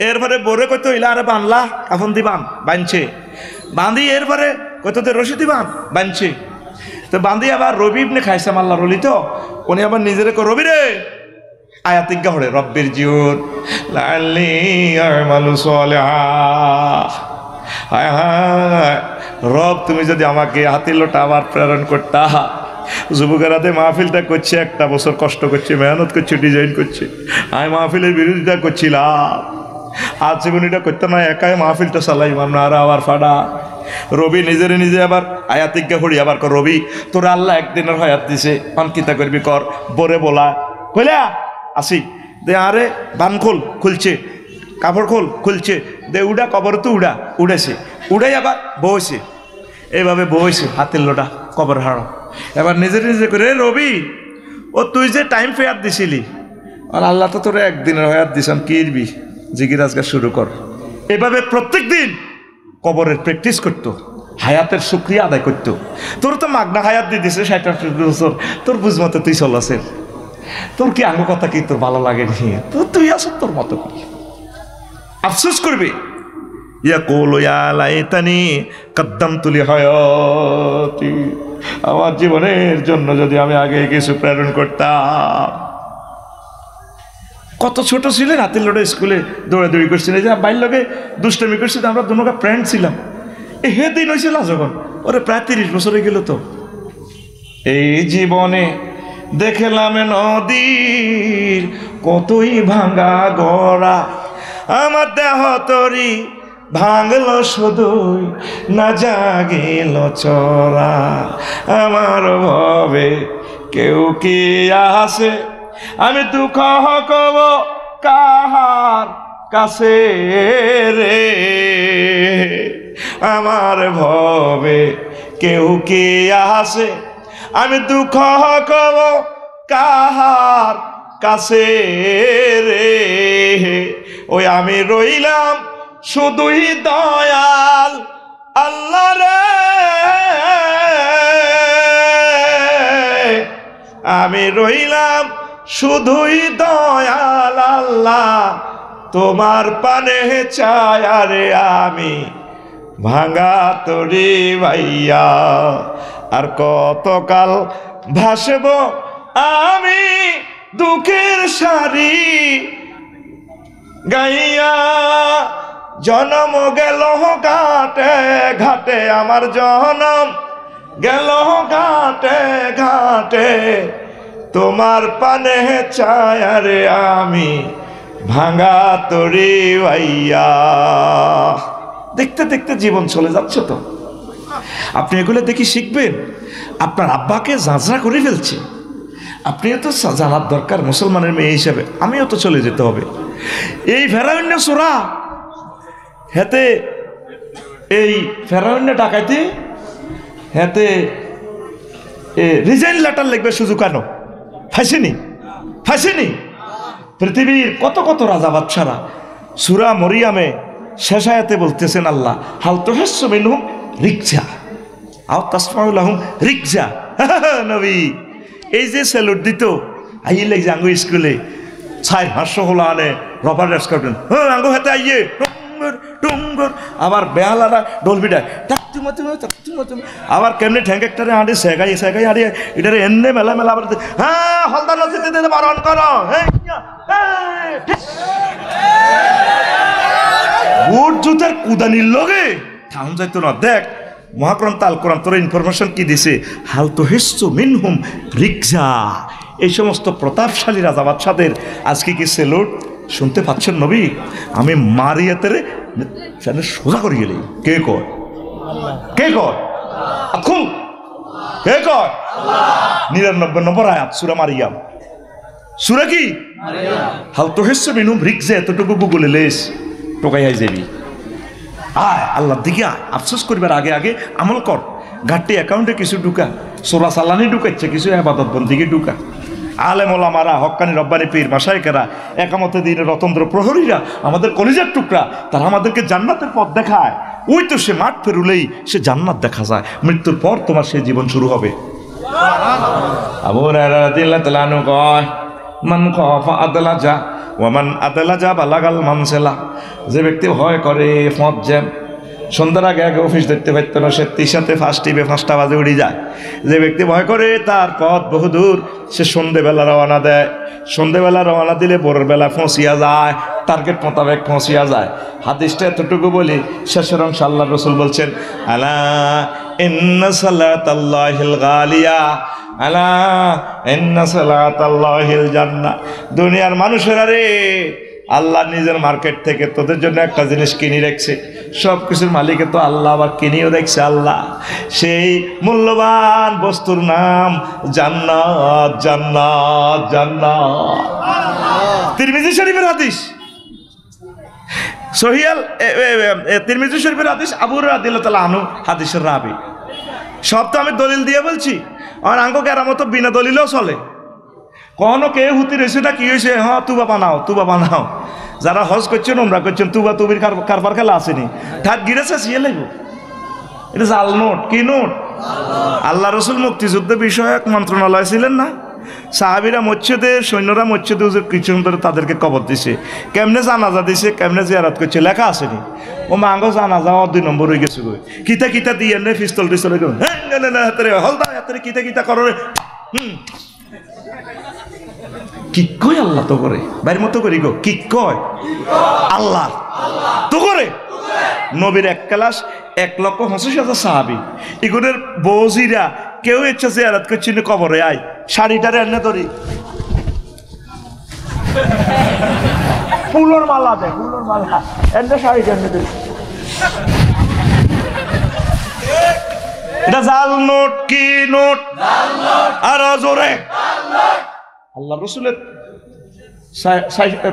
A: এরপরে বোরে কইতো ইলা আরে বানলা কাফন দিবান, বানছে বাঁধি, এরপরে কত রশি দিবান, বানছে তো বাঁধি। আবার রবি ইবনে খাইসাম আল্লাহ রলি তো, উনি আবার নিজের রবি রে আয়াতিজ্ঞা হরে রব্বির জীবন লাআল্লি আমালু সালিহা। হায় হায় রব, তুমি যদি আমাকে হাতির লোটা আবার প্রেরণ করতা। যুবকেরাতে মাহফিলটা করছে, 1টা বছর কষ্ট করছে, মেহনত করছে, ডিজাইন করছে, আমি মাহফিলের বিরোধিতা করছিলাম। আজ জীবনীটা করতে না, একাই মাহফিলটা চালাইলাম না, আর আবার ফাড়া। রবি নিজের নিজে আবার আয়াতিজ্ঞা করি, আবার কর রবি তোর আল্লাহ একদিনের হায়াত দিছে, অনকিতা করবি কর। বরে বলা কইলা আসি দে, আরে বান খুলছে, কাপড় খুলছে দে, উড়া কবর তো উড়েছে, উড়াই আবার বইছে, এইভাবে বইছে হাতের লোটা কবর হাড়ো। এবার নিজের নিজে করে রবি ও তুই যে টাইম ফেয়ার দিছিলি, আর আল্লাহ তো তোর একদিনের হায়াত দিছান, কিরবি জিকির আজকার শুরু কর। এভাবে প্রত্যেক দিন কবরের প্র্যাকটিস করতো, হায়াতের শুকরিয়া আদায় করতো। তোর তো মাগনা হায়াত দিয়ে দিছে 60-68 বছর, তোর বুঝমতো তুই চলাছেন, তোর কি আঙ্গ কথা কি তোর ভালো লাগে নি? তো তুই আস তোর মতো করি, আফসোস করবি। ইয়াকুলু ইয়া লাইতানি কদ্দামতু লিহায়াতি, আমার জীবনের জন্য যদি আমি আগে কিছু প্রেরণ করতাম। কত ছোট ছিলেন, হাতের লোটা স্কুলে দৌড়াদৌড়ি করছিলেন, যে বাইর লগে দুষ্টামি করছি, আমরা দুনোটা ফ্রেন্ড ছিলাম। হে দিন হয়েছিল যখন, ওরে প্রায় 30 বছর হয়ে গেল। তো এই জীবনে দেখলাম নদীর কতই ভাঙা গড়া, আমার দেহ তরি ভাঙলো শুধুই, না জাগিল চরা। আমার ভবে কেউ কি আসে, আমি দুঃখ কব কাহার কাছে রে। আমার ভবে কেউ কি আসে, আমি দুঃখ কব কাহার কাছে রে। ওই আমি রইলাম শুধুই দয়াল আল্লাহ রে, আমি রইলাম শুধুই দয়াল আল্লাহ, তোমার পানে চাই আরে আমি ভাঙা তরি ভাইয়া। আর কতকাল ভাসব আমি দুঃখের সারি গাইয়া, জনম গেল ঘাটে ঘাটে, আমার জনম গেল ঘাটে ঘাটে, তোমার পানে চাই আরে আমি ভাঙা তরি ভাইয়া। দেখতে দেখতে জীবন চলে যাচ্ছে। তো আপনি এগুলো দেখি শিখবেন। আপনার আব্বাকে জাঁচরা করে ফেলছে, আপনিও তো জানার দরকার মুসলমানের মেয়ে হিসাবে, আমিও তো চলে যেতে হবে। এই ফেরাউন্না সোরা হেতে, এই ফেরাউন্না ডাকাইতে হেতে রিজাইন লেটার লিখবে শুধু কেন? ফাঁসিনি ফাঁসিনি পৃথিবীর কত কত রাজা বাদশারা সূরা মরিয়ামে শেষ আয়াতে বলতেছেন আল্লাহ, হাল তুহিসসু মিনহুম রিকজা আও তাসমাউ লাহুম রিকজা। নবী এই যে স্যালুট দিত আইলে জাঙ্গু স্কুলে 4-500 হলো আনে রবার রেস করবেন, হ্যাঁ আঙ্গু হাতে আইয়ে টুঙ্গুর টুঙ্গুর, আবার বেহালারা ডলবিটা আবার কেমনি ঠ্যাঙ্ক একটারে আঁটে সেগাই সেগাই আড়িয়ে এটারে এনে মেলা মেলা আবার হ্যাঁ হলদার দিতে বারণ করো, বুট জুতার কুদানির লগে থাম যাইতো না। দেখ মহাকরণ তাল কোরআন তোর ইনফরমেশন কি দিছে, হাল তুহিসসু মিনহুম রিকজা। এই সমস্ত প্রতাপশালী রাজা বাদশাদের আজকে কি সেলুট শুনতে পাচ্ছেন নবী? আমি মারিয়াতেরে সোজা করে গেলি, কে কর কে কর খুব কে কর? 99 নম্বর আয়াত সূরা মারিয়াম। সূরা কি? হাল তুহিসসু মিনহুম রিকজা। এতটুকু গুগলে লেস টোকাই হাই যাবি। আয় আল্লাহর দিকে আয়, আফসোস করবার আগে আগে আমল কর। ঘাটতি অ্যাকাউন্টে কিছু ঢুকা, সোরা সালানি ঢুকাচ্ছে, কিছু ইবাদত বন্দিকে ঢুকা। আলেম ওলামারা, হক্কানি রব্বানি পীর মাশায়েখেরা, একামতে দিনের রতন্দ্র প্রহরীরা, আমাদের কলিজার টুকরা, তারা আমাদেরকে জান্নাতের পথ দেখায়। ওই তো সে মাঠ পেরুলেই সে জান্নাত দেখা যায়। মৃত্যুর পর তোমার সেই জীবন শুরু হবে। আবু হুরায়রা রাদিয়াল্লাহু তাআলা আনহু কয়, মান খাফা আদলাজা ওয়া মান আদলাজা বালাগাল মানসিলা। যে ব্যক্তি ভয় করে পথ জ্যাম, সন্ধ্যার আগে আগে অফিস দেখতে পাইতো না, সে 5টা বাজে উড়ে যায়। যে ব্যক্তি ভয় করে তার পথ বহুদূর, সে সন্ধ্যেবেলা রওনা দেয়। সন্ধ্যেবেলা রওনা দিলে ভোরের বেলা পৌঁছিয়া যায়, টার্গেট মোতাবেক পৌঁছিয়া যায়। হাদিসটা এতটুকু বলি, শেষের অংশ আল্লাহ রসুল বলছেন, আলা ইন্না সালাতাল্লাহিল গালিয়া আলা ইন্না সালাতাল্লাহিল জান্নাহ। দুনিয়ার মানুষেরা রে, আল্লাহ নিজের মার্কেট থেকে তোদের জন্য একটা জিনিস কিনে রেখেছে। সব কিছুর মালিকে তো আল্লাহ, আবার কিনেও রেখেছে আল্লাহ। সেই মূল্যবান বস্তুর নাম জান্নাত। জান্নাত জান্নাত। তিরমিজি শরীফের হাদিস, সহিয়াল তিরমিজি শরীফের হাদিস, আবু হুরায়রা রাদিয়াল্লাহু তাআলা আনহু হাদিসের রাবি। সব তো আমি দলিল দিয়ে বলছি, আর আঙ্গ কেরামত বিনা দলিলেও চলে। কখনো কে হুতি রয়েছে না কি হয়েছে, হ্যাঁ তু বাবা নাও তু বাবা নাও। যারা হজ করছেন ওমরা করছেন তুবা তুবির কারবার খেলা আসেনি ঠাক গিরেছে সিয়ে লাগবো এটা জাল নোট কি নোট আল্লাহ রসুল মুক্তিযুদ্ধ বিষয়ক মন্ত্রণালয় ছিলেন না সাহাবিরা মসজিদে সৈন্যরা মসজিদে কিছু ধরে তাদেরকে কবর দিছে কেমনে জানাজা দিছে কেমনে জিয়ারত করছে লেখা আসেনি ও মাঙ্গ জানাজা 2 নম্বর হয়ে গেছে গো কিতা কিতা দিয়ে নে পিস্তল টিস্তল হলদা হাতে কিতা কিতা করো কি কয় আল্লাহ তো করে বাইরের মতো করি গো কি কয় আল্লাহ তো করে নবীর 1 ক্লাস 1,85,000 সাহাবী এগুলোর বউজিরা কেউ ইচ্ছা জিয়ারত করছে না কবরে আয় শাড়িটারে এনে ধরি ফুলের মালা দে ফুলের মালা এনে শাড়িটা এনে ধরি এটা জাল নোট কি নোট আর জোরে আল্লাহ রসুলের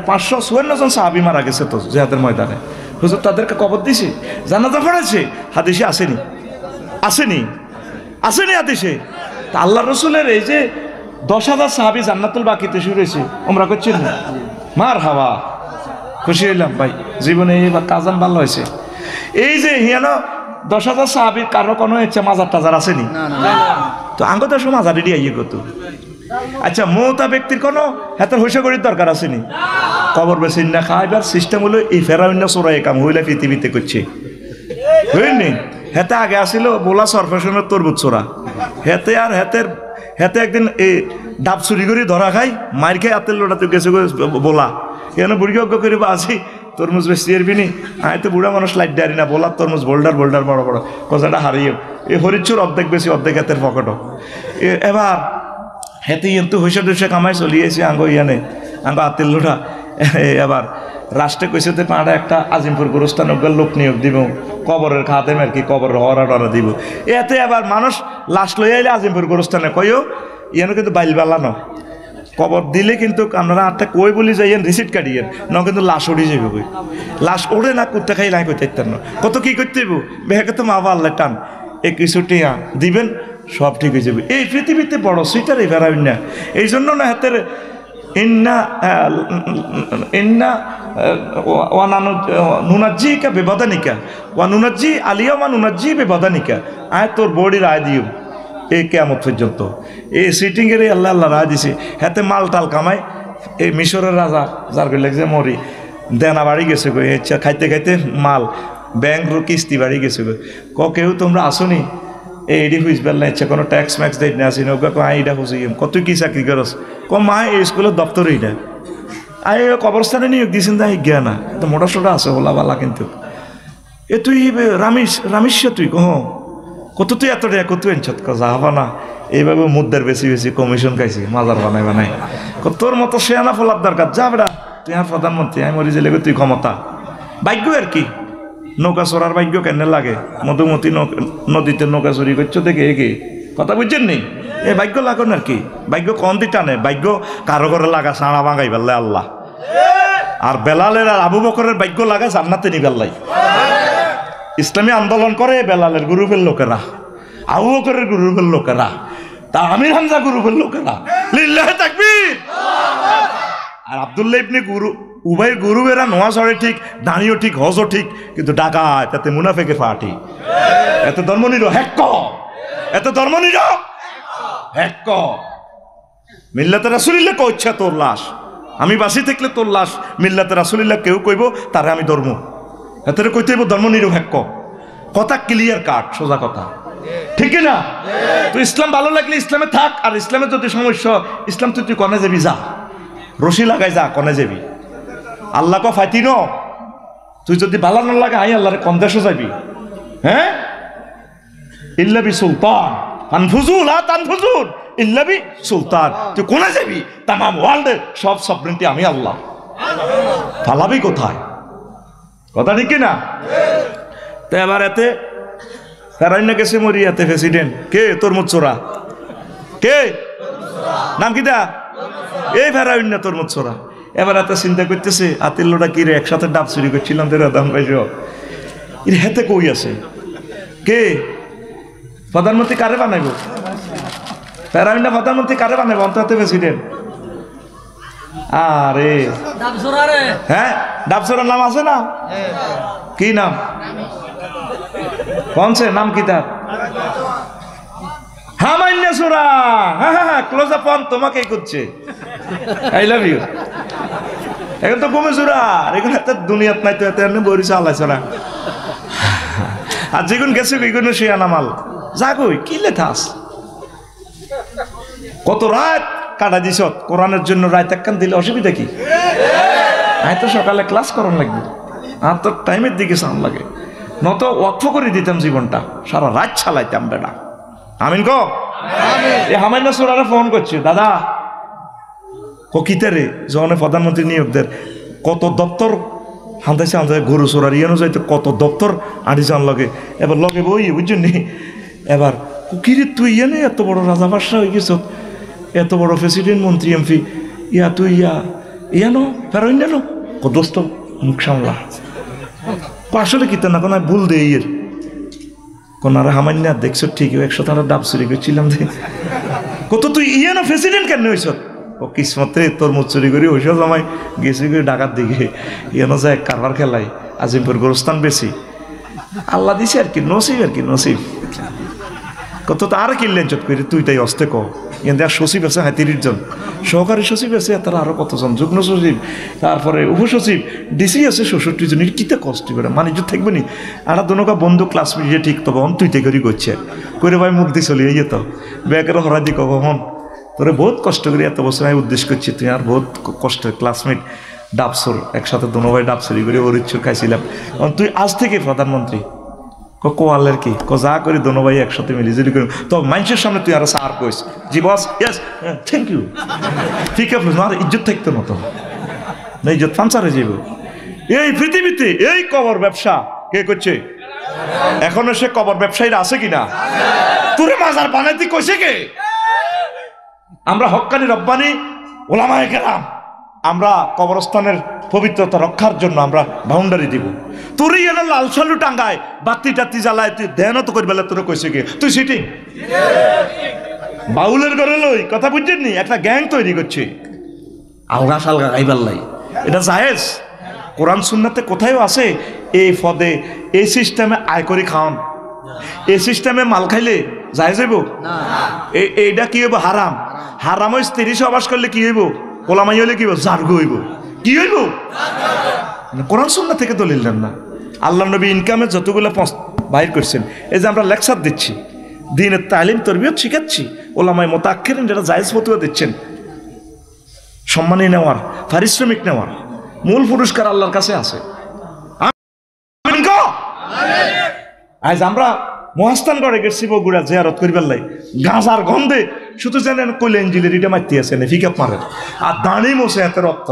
A: 554 জন সাহাবী মারা গেছে তো জিহাদের ময়দানে হুজুর তাদেরকে কবর দিছে জানাজা পড়েছে হাদিসে আসেনি আসেনি আসেনি হাদিসে তা আল্লাহ রসুলের এই যে 10,000 সাহাবী জান্নাতুল বাকিতে শুরু হয়েছে ওমরা করছেন না মার হাওয়া খুশি হইলাম ভাই জীবনে এই কাজান ভালো হয়েছে এই যে হিয়ানো 10,000 সাহাবীর কারো কোনো ইচ্ছা মাজার টাজার আসেনি তো আঙ্গ তো মাজার রেডি আইয়ে কত আচ্ছা মৌতা ব্যক্তির কোনো হাতের হইসা করির দরকার আসেনি কবর বেশি না খাইবার সিস্টেম হলো এই ফেরাউন্না চোরাই কাম হইলে পৃথিবীতে করছে বুঝলি হেতে আগে আসিল বোলা সরফেশনের তরবুজ চোরা হেতে আর হেতে একদিন এই ডাব চুরি করে ধরা খাই মার খাই হাতের লোটাতে গেছে বোলা কেন বুড়ি অজ্ঞ করিব আসি তরমুজ বেশি এরবিনি আমি তো বুড়া মানুষ লাইট ডারি না বোলার তরমুজ বোল্ডার বড় বড় কথাটা হারিয়ে এই হরিচুর অর্ধেক বেশি অর্ধেক হাতের পকেটও এবার হেতে কিন্তু হইসা টুসা কামাই চলিয়েছে আঙ্গ ইয়ানে আঙ্গ হাতের লোটা এবার রাষ্ট্রে কইছে তো পাড়া একটা আজিমপুর গোরস্থান লোক নিয়োগ দিব কবরের খাতে আর কি কবরের হরা দিব এতে আবার মানুষ লাশ লই আইলে আজিমপুর গোরস্থানে কইও ইয়ানো কিন্তু বাইলবালানো কবর দিলে কিন্তু আপনারা আটটা কই বলি যাইয়েন রিসিট কাটিয়েন ন কিন্তু লাশ উড়ে যাবে কই লাশ ওড়ে না কুত্তা খাই লাই করতে ইত্যার না কত কি করতে হইব বেহাকে তো মা আল্লাহ টান এ কিছু টিয়া দিবেন সব ঠিক হয়ে যাবে এই পৃথিবীতে বড় সুইটার এই বেড়াবেন না এই জন্য না হাতের নুনাজ্জিকা বেবাদানিকা ওয়া নুনাজ্জি আলিয়ামা নুনাজ্জি বেবাদানিকা আয় তোর বডির আয় দিও এই কিয়ামত পর্যন্ত এই সিটিংয়ের আল্লাহ আল্লাহ রায় দিছে হাতে মাল টাল কামায় এই মিশরের রাজা যার কই লাগছে মরি দেনা বাড়ি গেছে গো ইচ্ছা খাইতে খাইতে মাল ব্যাংক কিস্তি বাড়ি গেছে গো কেউ তোমরা আসনি এইডি হুইস বেল না ইচ্ছা কোনো ট্যাক্স ম্যাক্স দেয় না আসি নৌকা কো আইডা খুঁজি কত কি চাকরি করস ক মা এই স্কুলের দপ্তর এইটা আই কবরস্থানে নিয়োগ দিয়েছেন তাই জ্ঞা না তো মোটা সোটা আছে ওলা বালা কিন্তু এ তুই রামিস তুই কহ কত তুই এত টাকা কত এনছত ক যা হবা না এইভাবে মুদ্রার বেশি বেশি কমিশন খাইছি মাজার বানাই তোর মতো শেয়ানা ফলার দরকার যা বেড়া তুই আর প্রধানমন্ত্রী আমি মরি জেলে তুই ক্ষমতা ভাগ্য আর কি নৌকা চড়ার ভাগ্য কেন লাগে মধুমতি নদীতে নৌকা চুরি করছো দেখে এগে কথা বুঝছেন নি এ ভাগ্য লাগুন আর কি ভাগ্য কন দি টানে ভাগ্য কারো করে লাগা সাড়া ভাঙাই বেললে আল্লাহ আর বেলালের আর আবু বকরের ভাগ্য লাগা জান্নাতে নি বেল্লাই ইসলামী আন্দোলন করে বেলালের গ্রুপের লোকেরা আবু বকরের গ্রুপের লোকেরা তা আমির হামজা গ্রুপের লোকেরা লিল্লাহি তাকবীর আর আব্দুল্লাহ ইবনে গুরু উভয়ের গুরুবেরা নোয়া চড়ে ঠিক দাঁড়িয়েও ঠিক হজও ঠিক কিন্তু ডাকায় তাতে মুনাফেকের পার্টি এত ধর্মনির হ্যাক এত ধর্মনির হ্যাক মিল্লাতে রাসূলিল্লাহ কইছে তোর লাশ আমি বাসি থাকলে তোর লাশ মিল্লাতে রাসূলিল্লাহ কেউ কইব তারে আমি ধর্ম এত কইতে হইব ধর্মনির হ্যাক কথা ক্লিয়ার কাট সোজা কথা ঠিক না তো ইসলাম ভালো লাগলে ইসলামে থাক আর ইসলামের যদি সমস্যা ইসলাম তুই কনে যাবি যা রশি লাগাই যা কনে যাবি আল্লাহ ক ফাইতি ন তুই যদি ভালো না লাগে আই আল্লাহরে কম দেশে যাবি হ্যাঁ ইল্লা বি সুলতান আনফুজুল তানফুজুল ইল্লা বি সুলতান তুই কোনে যাবি তামাম ওয়ার্ল্ডে সব সভরেন্টি আমি আল্লাহ ফালাবি কোথায় কথা ঠিক না তো এবার এতে ফেরাইনা গেছে মরিয়াতে প্রেসিডেন্ট কে তরমুজ চোরা কে নাম কি দা এই ফেরাইনা তরমুজ চোরা এবার এত চিন্তা করতেছে আতিল্লোটা কি রে একসাথে ডাব চুরি করছিলাম তোর দাম পাইছ এর হেতে কই আছে কে প্রধানমন্ত্রী কারে বানাইব ফেরাইনা প্রধানমন্ত্রী কারে বানাইব অন্তত প্রেসিডেন্ট আরে হ্যাঁ, ডাবসোরার নাম আছে না? কি নাম? কোনছে নাম কি তার? হামাইন্যা সুরা। হ্যাঁ হ্যাঁ হ্যাঁ, ক্লোজ আপ অন তোমাকেই করছে। I love you. এখন তো কমে সুরা, এখন এত দুনিয়াত নাই তো এত বরিশা আলাইছ না। আর যেগুন গেছে বেগুন সে আনামাল যাগই কি লেথাস। কত রাত কাটা দিস কোরআনের জন্য, রাত একখান দিলে অসুবিধা কি? আমি তো সকালে ক্লাস করার লাগবে, আর তো টাইমের দিকে সাম লাগে, নত ওয়াকফ করে দিতাম জীবনটা, সারা রাত চালাইতাম বেটা। আমিন কো এই হামাইন্যা সুরারে ফোন করছে, দাদা ককিতারে যখন প্রধানমন্ত্রী নিয়োগদের কত দপ্তর হান্দাইছে হান্দাই গরু চোরার ইয়ানো যাইতে কত দপ্তর আড়ি যান লাগে, এবার লগে বই বুঝছেন নি। এবার কিরে তুই ইয়া নেই এত বড় রাজা বাদশাহ হয়ে গেছ, এত বড় প্রেসিডেন্ট মন্ত্রী এমপি, ইয়া তুই ইয়ানো ফেরোই নেনো দোস্ত মুখ সামলা আসলে কি না কোনো ভুল দে ইয়ের কোন আর হামান্য দেখছো ঠিক 100 টাকা ডাব চুরি করছিলাম যে কত তুই ইয়ানো প্রেসিডেন্ট কেন হয়েছ? ও কিসমতে তোর মুখ চুরি করি হয়েছ জামাই গেছি করে ডাকার দিকে ইয়ানো যায় কারবার খেলাই আজিমপুর গোরস্থান বেশি আল্লাহ দিছে আর কি নসিব, আর কি নসিব। কত তো আর কিনলেন চট করে তুই তাই অস্তে কো কিন্তু আর সচিব আছে 30 জন, সহকারী সচিব আছে তারা আরো কতজন, যুগ্ম সচিব, তারপরে উপসচিব, ডিসি আছে 66 জন। এর কিতে কষ্ট করে মানুষ থাকবে নি। আর দোনোকা বন্ধু ক্লাসমেট ঠিক তবে তুই তে করি করছে করে ভাই মুখ দিয়ে চলিয়ে যেত ব্যাগের হরা দি কখন তোরে বহুত কষ্ট করে এত বছর আমি উদ্দেশ্য করছি, তুই আর বহুত কষ্টের ক্লাসমেট ডাবসর একসাথে দোনো ভাই ডাবসরি করে ওর ইচ্ছু খাইছিলাম, তুই আজ থেকে প্রধানমন্ত্রী। কোয়ালের কি যা করি দোনো ভাই একসাথে মিলি যদি করি তো মানুষের সামনে তুই আর সার কইস জি বস ইয়েস থ্যাংক ইউ ঠিক আছে, আর ইজ্জত থাকতো না তো না, ইজ্জত ফান্সারে যাইব। এই পৃথিবীতে এই কবর ব্যবসা কে করছে? এখনো সে কবর ব্যবসায়ীরা আছে কিনা? তোরে মাজার বানাইতে কইছে কে? আমরা হক্কানি রব্বানি ওলামায়ে কেরাম আমরা কবরস্থানের পবিত্রতা রক্ষার জন্য আমরা বাউন্ডারি দিব। তোরই এনে লাল সালু টাঙ্গায় বাতি টাতি জ্বালায় তুই দেন তো করবে তোর কইছে কে? তুই সিটিং বাউলের ঘরে লই কথা বুঝছেন নি, একটা গ্যাং তৈরি করছে আলগা সালগা গাইবার লাই। এটা জায়েজ? কোরআন সুন্নাতে কোথায়ও আছে এই ফদে এই সিস্টেমে আয় করে খাওয়ান, এই সিস্টেমে মাল খাইলে জায়েজ হইব? এইটা কি হইব? হারাম। হারাম ওই স্ত্রী সবাস করলে কি হইব? ওলামাই হইলে কি হইব? জার্গ হইব। কি হইব? কোরআন সুন্নাহ থেকে দলিল দেন না। আল্লাহ নবী ইনকামের যতগুলো বাইর করছেন, এই যে আমরা লেকচার দিচ্ছি, দ্বীনের তালিম তরবিয়ত শিখাচ্ছি, ওলামায়ে মুতাআক্খিরিন যারা জায়েজ ফতোয়া দিচ্ছেন, সম্মানী নেওয়ার, পারিশ্রমিক নেওয়ার মূল পুরস্কার আল্লাহর কাছে আছে। আজ আমরা মহাস্থানগড়ে গেছি বগুড়া জিয়ারত করিবার লাই, গাঁজার গন্ধে শুধু জানেন কইলে ইঞ্জিলের এটা মারতে আছে না ফিকাপ মারেন আর দাঁড়িয়ে মশে এত রক্ত।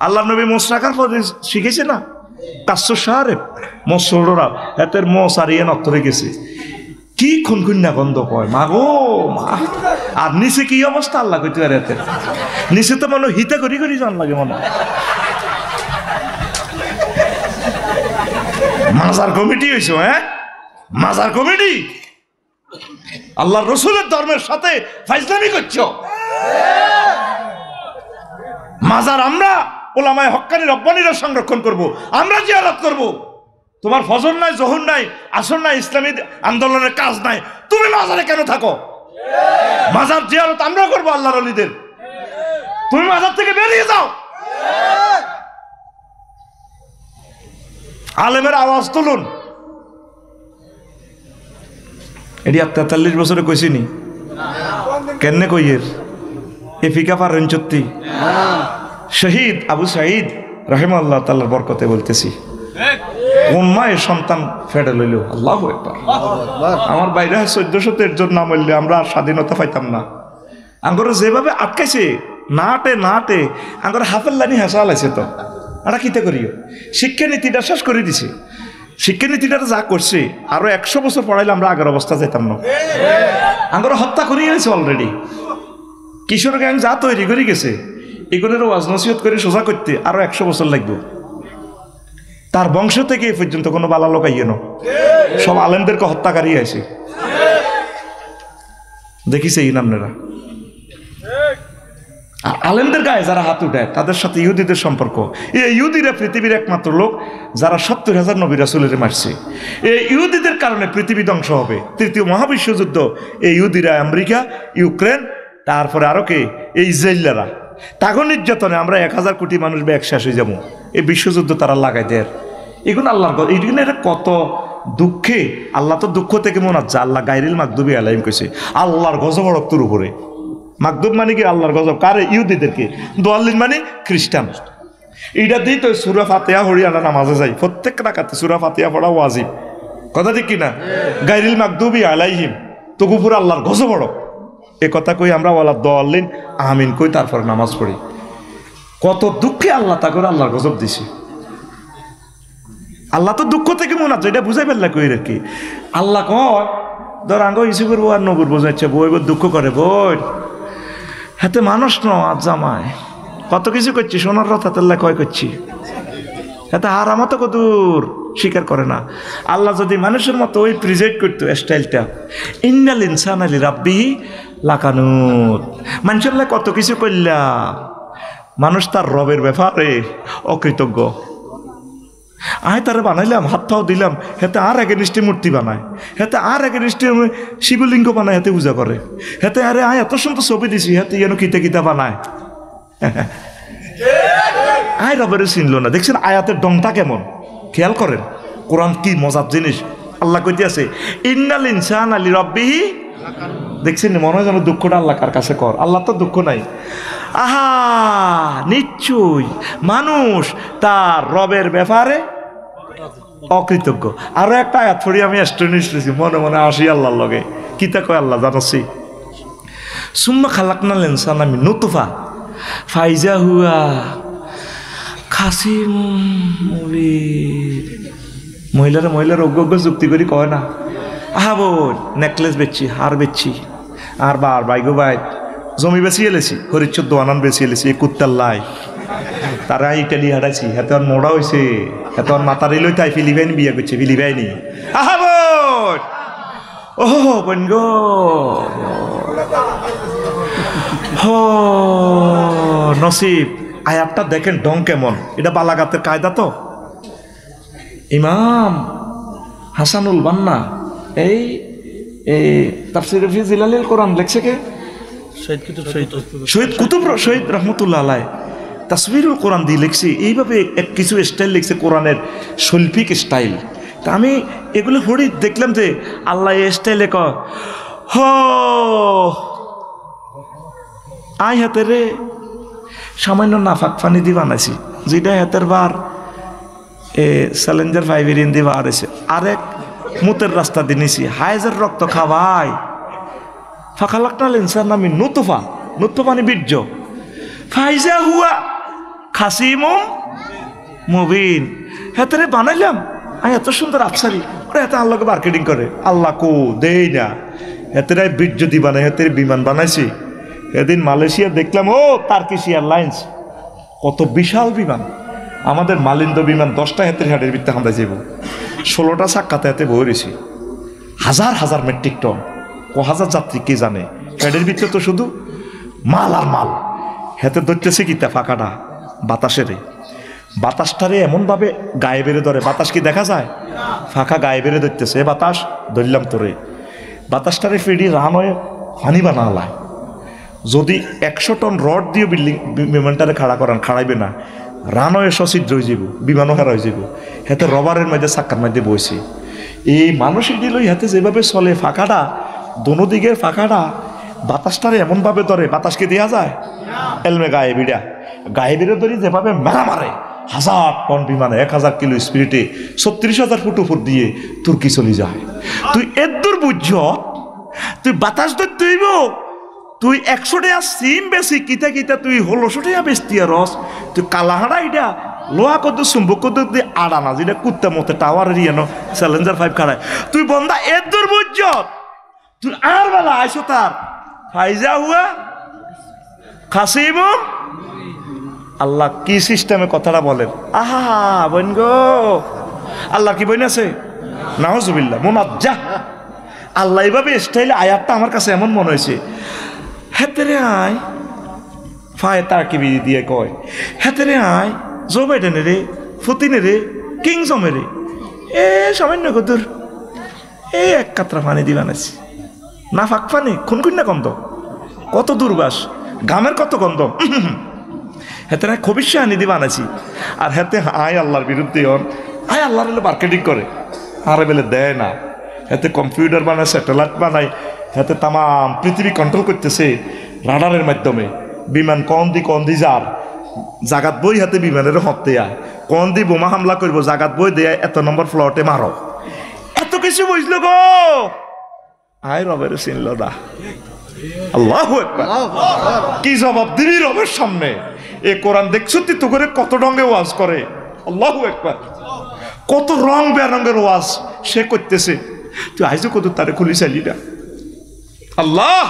A: আল্লাহ নবী মোষ রাখার পরে শিখেছে না কাশ্য সারে মশরা এতের মোষ আর ইয়ে নত্তরে গেছে কি খুনখুন্না গন্ধ কয় মা গো মা। আর নিচে কি অবস্থা আল্লাহ কইতে পারে, এতে নিচে তো মনে হিতে করি করি জান লাগে মনে। মাজার কমিটি হয়েছে, হ্যাঁ মাজার কমিটি আল্লাহ রসুলের ধর্মের সাথে ফাইজলামি করছো। মাজার আমরা ওলামায়ে হক্কানি রব্বানিরা সংরক্ষণ করব, আমরা জিয়ারত করব। তোমার ফজর নাই, জোহর নাই, আসর নাই, ইসলামী আন্দোলনের কাজ নাই, তুমি মাজারে কেন থাকো? মাজার জিয়ারত আমরা করবো আল্লাহর ওলিদের, তুমি মাজার থেকে বেরিয়ে যাও। আলেমের আওয়াজ তুলুন। এটি 43 বছরে কইছিনি কেন কইয়ের এ ফিকা পারেন সত্যি। শহীদ আবু সাঈদ রাহিমাহুল্লাহ তাআলার বরকতে বলতেছি, কোন মায়ের সন্তান ফেডে লইল আল্লাহু আকবার। আমার বাইরে 1400 জন নাম হইলে আমরা স্বাধীনতা পাইতাম না। আঙ্গরে যেভাবে আটকাইছে নাটে নাটে আঙ্গরে হাফেল্লানি হাসা লাইছে তো আমরা কিতে করিও। শিক্ষানীতিটা শেষ করে দিছে, শিক্ষানীতিটা যা করছে আরো 100 বছর পড়াইলে আমরা আগের অবস্থা যেতাম না। আঙ্গরে হত্যা করিয়ে গেছে অলরেডি। কিশোর গ্যাং যা তৈরি করে গেছে এগুলোর ওয়াজ নসিহত করে সোজা করতে আরো 100 বছর লাগবে। তার বংশ থেকে এ পর্যন্ত কোনো বালা লোক আইয়েন, সব আলেমদেরকে হত্যাকারী আছে। দেখিছে এই নামনেরা আর আলেমদের গায়ে যারা হাত উঠায় তাদের সাথে ইহুদিদের সম্পর্ক। এই ইহুদিরা পৃথিবীর একমাত্র লোক যারা 70,000 নবী রাসূলের মারছে। এই ইহুদিদের কারণে পৃথিবী ধ্বংস হবে। তৃতীয় মহাবিশ্বযুদ্ধ এই ইহুদিরা, আমেরিকা, ইউক্রেন, তারপরে আরো কে, এই ইসরায়েলরা, তাগো নির্যাতনে আমরা 1000 কোটি মানুষ এক শেষ হয়ে যাবো। এই বিশ্বযুদ্ধ তারা লাগাই দেয়। এগুলো আল্লাহর কথা। এইগুলো কত দুঃখে, আল্লাহ তো দুঃখ থেকে মনে হচ্ছে। আল্লাহ গায়রিল মাগদুবি আলাইহিম কইছে আল্লাহর গজব রক্তর উপরে। মাগদুব মানে কি? আল্লাহর গজব। কারে? ইহুদিদেরকে। দোয়াল্লিন মানে খ্রিস্টান। এইটা দিই তো সূরা ফাতিহা হরি আমরা নামাজে যাই, প্রত্যেক রাকাতে সূরা ফাতিহা পড়া ওয়াজিব। কথা ঠিক কিনা? গায়রিল মাগদুবি আলাইহিম, তো গুফুর আল্লাহর গজব বড়। এ কথা কই আমরা ওয়ালা দোয়াল্লিন আমিন কই, তারপর নামাজ পড়ি। কত দুঃখে আল্লাহ তা করে আল্লাহর গজব দিছে। আল্লাহ তো দুঃখ থেকে মনে হচ্ছে, এটা বুঝাই ফেললা কই আর কি। আল্লাহ কয় ধর আঙ্গ ইসুফের বউ আর নবুর বোঝাচ্ছে, বই দুঃখ করে বই হাতে মানুষ ন আজ জামায় কত কিছু করছি, সোনার রথ হাতের কয় করছি, হাতে হারামতো কদূর স্বীকার করে না। আল্লাহ যদি মানুষের মতো ওই প্রিজেন্ট করতো স্টাইলটা, ইন্নাল ইনসানা লিরাব্বিহি লাকানুত, মানুষের কত কিছু করলা, মানুষ তার রবের ব্যাপারে অকৃতজ্ঞ। আয় তারা বানাইলাম, হাত পাও দিলাম, হেতে আর আগে নিষ্ঠে মূর্তি বানায়, হেতে আর আগে নিষ্ঠে শিবলিঙ্গ বানায়, হাতে পূজা করে, হেতে আরে আয় এত সুন্দর ছবি দিছি, হাতে যেন কিতা কিতা বানায়। আয় রবের চিনল না। দেখছেন আয়াতের ডংটা কেমন, খেয়াল করেন। কোরআন কি মজার জিনিস। আল্লাহ কইতে আছে ইন্নাল ইনসানা লিরাব্বিহি, দেখছেন মনে হয় যেন দুঃখটা আল্লাহ কার কাছে কর। আল্লাহ তো দুঃখ নাই। আহা, নিশ্চয়ই মানুষ তার রবের ব্যাপারে অকৃতজ্ঞ। আরো একটা আয়াত পড়ি, আমি অ্যাস্ট্রোনিস্ট মনে মনে আসি আল্লাহর লগে। কিতা কয় আল্লাহ জানাচ্ছি, সুম্মা খালাকনাল ইনসানা মিন নুতফা ফাইজা হুয়া খাসিম মুবিন। মহিলার অজ্ঞ যুক্তি করি কয় না, আহা বোন নেকলেস বেচছি, হার বেচছি, আর বার বাইগো বাই জমি বেশি এলেছি, হরিচোদ্দ আনান বেশি এলেছি, এই কুত্তার লাই তারা ইটালি হারাইছি, হেতে মোড়া হয়েছে, হেতে মাতারি লই তাই ফিলিপাইনি বিয়ে করছে, ফিলিপাইনি। আহা বোন, ও বোন গো, হ নসিব। আয়াতটা দেখেন ঢং কেমন, এটা বালাগাতের কায়দা তো। ইমাম হাসানুল বান্না এই তাফসীরে ফি জিলালিল কোরআন লেখছে কে? শহীদ কুতুব শহীদ রহমতুল্লাহ আলাইহি তাসবিরুল কোরআন দিয়ে লিখছি। এইভাবে কিছু স্টাইল লিখছে কোরআনের, শৈল্পিক স্টাইল। তা আমি এগুলো পড়ি, দেখলাম যে আল্লাহ এই স্টাইলে ক হ আই হাতে রে সামান্য নাফাক পানি দিয়ে বানাইছি, যেটা হাতের বার চ্যালেঞ্জার 5 দিয়ে বার হয়েছে, আরেক মুতের রাস্তা দিয়ে নিছি, হাইজের রক্ত খাওয়াই। ফাখালাকনাল ইনসানা মিন নুতফা, নুতফা মানে বীর্য, ফাইজা হুয়া খাসিমুম মুবিন। হেতারে বানাইলাম আমি এত সুন্দর আফসারি, ওরা এত আল্লাহকে মার্কেটিং করে। আল্লাহ কো দেই না, হেতেরাই বীর্য দি বানাই, হেতের বিমান বানাইছি। এদিন মালয়েশিয়া দেখলাম, ও টার্কিশ এয়ারলাইন্স, কত বিশাল বিমান। আমাদের মালিন্দ বিমান 10টা হেতের হাটের ভিত্তে আমরা যাব, 16টা চাক্কাতে হাতে বয়ে রয়েছি, হাজার হাজার মেট্রিক টন, হাজার যাত্রী কে জানে। হেডের ভিতরে তো শুধু মাল আর মাল। হেতে ধরতেছে কিতা ফাঁকাটা বাতাসেরে, বাতাসটারে এমনভাবে গায়ে বেড়ে ধরে, বাতাস কি দেখা যায়? ফাঁকা গায়ে বেড়ে ধরতেছে, এ বাতাস ধরলাম তোরে। বাতাসটারে ফিরি রান হয়ে হানি বানালায়। যদি 100 টন রড দিয়ে বিমানটারে খাড়া করান, খাড়াইবে না, রান হয়ে সছিদ্র হয়ে যাব, বিমানও হারা হয়ে যাব। হেতে রবারের মধ্যে চাক্কার মধ্যে বইছে। এই মানুষের দিল হাতে যেভাবে চলে, ফাঁকাটা দোনো দিকের ফাঁকাটা বাতাসটারে এমনভাবে ধরে, বাতাসকে দেওয়া যায় এলমে গায়ে বিড়া, গায়ে বেড়ে ধরি যেভাবে মেলা মারে, 1000 টন বিমানে 1000 কিলো স্পিরিটে 36,000 ফুট উপর দিয়ে তুর্কি চলে যায়। তুই এদূর বুঝছ, তুই বাতাস ধরতে হইব, তুই 100 টাকা সিম বেশি কিতা কিতা তুই 1600 টাকা বেচতি রস, তুই কালাহাড়া এটা লোহা কত চুম্বক কত দিয়ে আড়ানা, যেটা কুত্তা মতে টাওয়ারের ইয়েনো চ্যালেঞ্জার 5 খাড়ায়। তুই বন্ধা এদূর বুঝছ, তুই আর বেলা আইসো তার ফাইজা হুয়া খাসিমুম। আল্লাহ কি সিস্টেমে কথাটা বলেন। আহা বোন গো, আল্লাহ কি বইন আছে? নাউজুবিল্লাহ, মুনাজ্জাহ। আল্লাহ এইভাবে স্টাইলে আয়াতটা আমার কাছে এমন মনে হয়েছে, হেতেরে আয় ফায়ে তাকে দিয়ে কয় হেতে রে আয় জো বাইডেনে রে ফতিনে রে কিং জমে রে এ সামান্য কদুর এই এক কাতরা পানি দিবা নাছি না ফাঁক পানি খুন না গন্ধ কত দুর্বাস গামের কত গন্ধ হেতে না খবিষ্যা আনি দিবা নাছি আর হেতে আয় আল্লাহর বিরুদ্ধে হন আয় আল্লাহর হলে মার্কেটিং করে আরে বেলে দেয় না হেতে কম্পিউটার বানায় স্যাটেলাইট বানায় হেতে তামাম পৃথিবী কন্ট্রোল করতেছে রাডারের মাধ্যমে বিমান কন দি যার জাগাত বই হাতে বিমানের হতে আয় কন দি বোমা হামলা করবো জাগাত বই দেয় এত নম্বর ফ্লটে মারো এত কিছু বুঝলো গো আয় রবের চিনল না আল্লাহু আকবার কি জবাব দিবি রবের সামনে এ কোরআন দেখছো তো করে কত রঙে ওয়াজ করে আল্লাহু আকবার কত রং বেরঙের ওয়াজ সে করতেছে তুই আইজো কত তারে খুলি চাইলি না আল্লাহ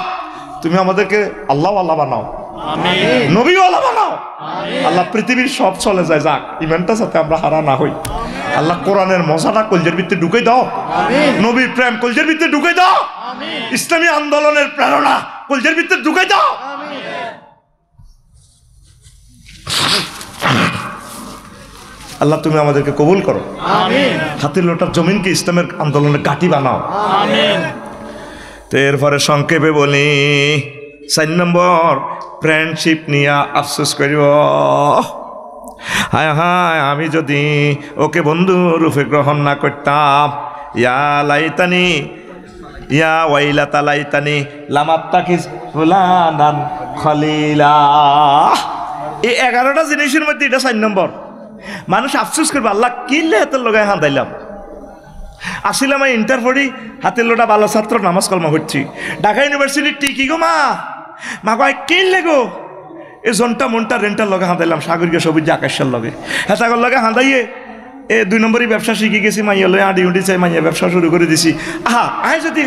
A: তুমি আমাদেরকে আল্লাহওয়ালা বানাও নবীওয়ালা বানাও আল্লাহ পৃথিবীর সব চলে যায় যাক ইমানটা যাতে আমরা হারা না হই আল্লাহ কোরআনের মজাটা কলজের ভিতরে ঢুকে দাও নবীর প্রেম কলজের ভিতরে ঢুকে দাও ইসলামী আন্দোলনের প্রেরণা কলজের ভিতরে ঢুকে দাও আল্লাহ তুমি আমাদেরকে কবুল করো হাতের লোটার জমিনকে ইসলামের আন্দোলনের ঘাঁটি বানাও তো এরপরে সংক্ষেপে বলি 4 নম্বর ফ্রেন্ডশিপ নিয়ে আফসোস করিব হায় হায় আমি যদি ওকে বন্ধু রূপে গ্রহণ না করতাম ইয়া লাইতানি ইয়া ওয়াইলাতা লাইতানি লামাত্তাকিস ফুলানান খলিলা এই 11টা জিনিসের মধ্যে এটা 4 নম্বর মানুষ আফসোস করবে আল্লাহ কিনলে হাতের লগায় হাঁদাইলাম আসিলাম আমি ইন্টার পড়ি হাতের লোটা ভালো ছাত্র নামাজ কলমা হচ্ছি ঢাকা ইউনিভার্সিটির টিকি গো মা কয় কিনলে গো এই জনটা মনটা রেন্টার লগে হাঁদাইলাম সাগরীয় সবুজ আকাশের লগে হেতাগর লগে হাঁদাইয়ে 2 নম্বরই ব্যবসা শিখে গেছি মাইয়া লয়ে আডি উঠি চাই মাইয়া ব্যবসা শুরু করে দিছি আহা আয় যদি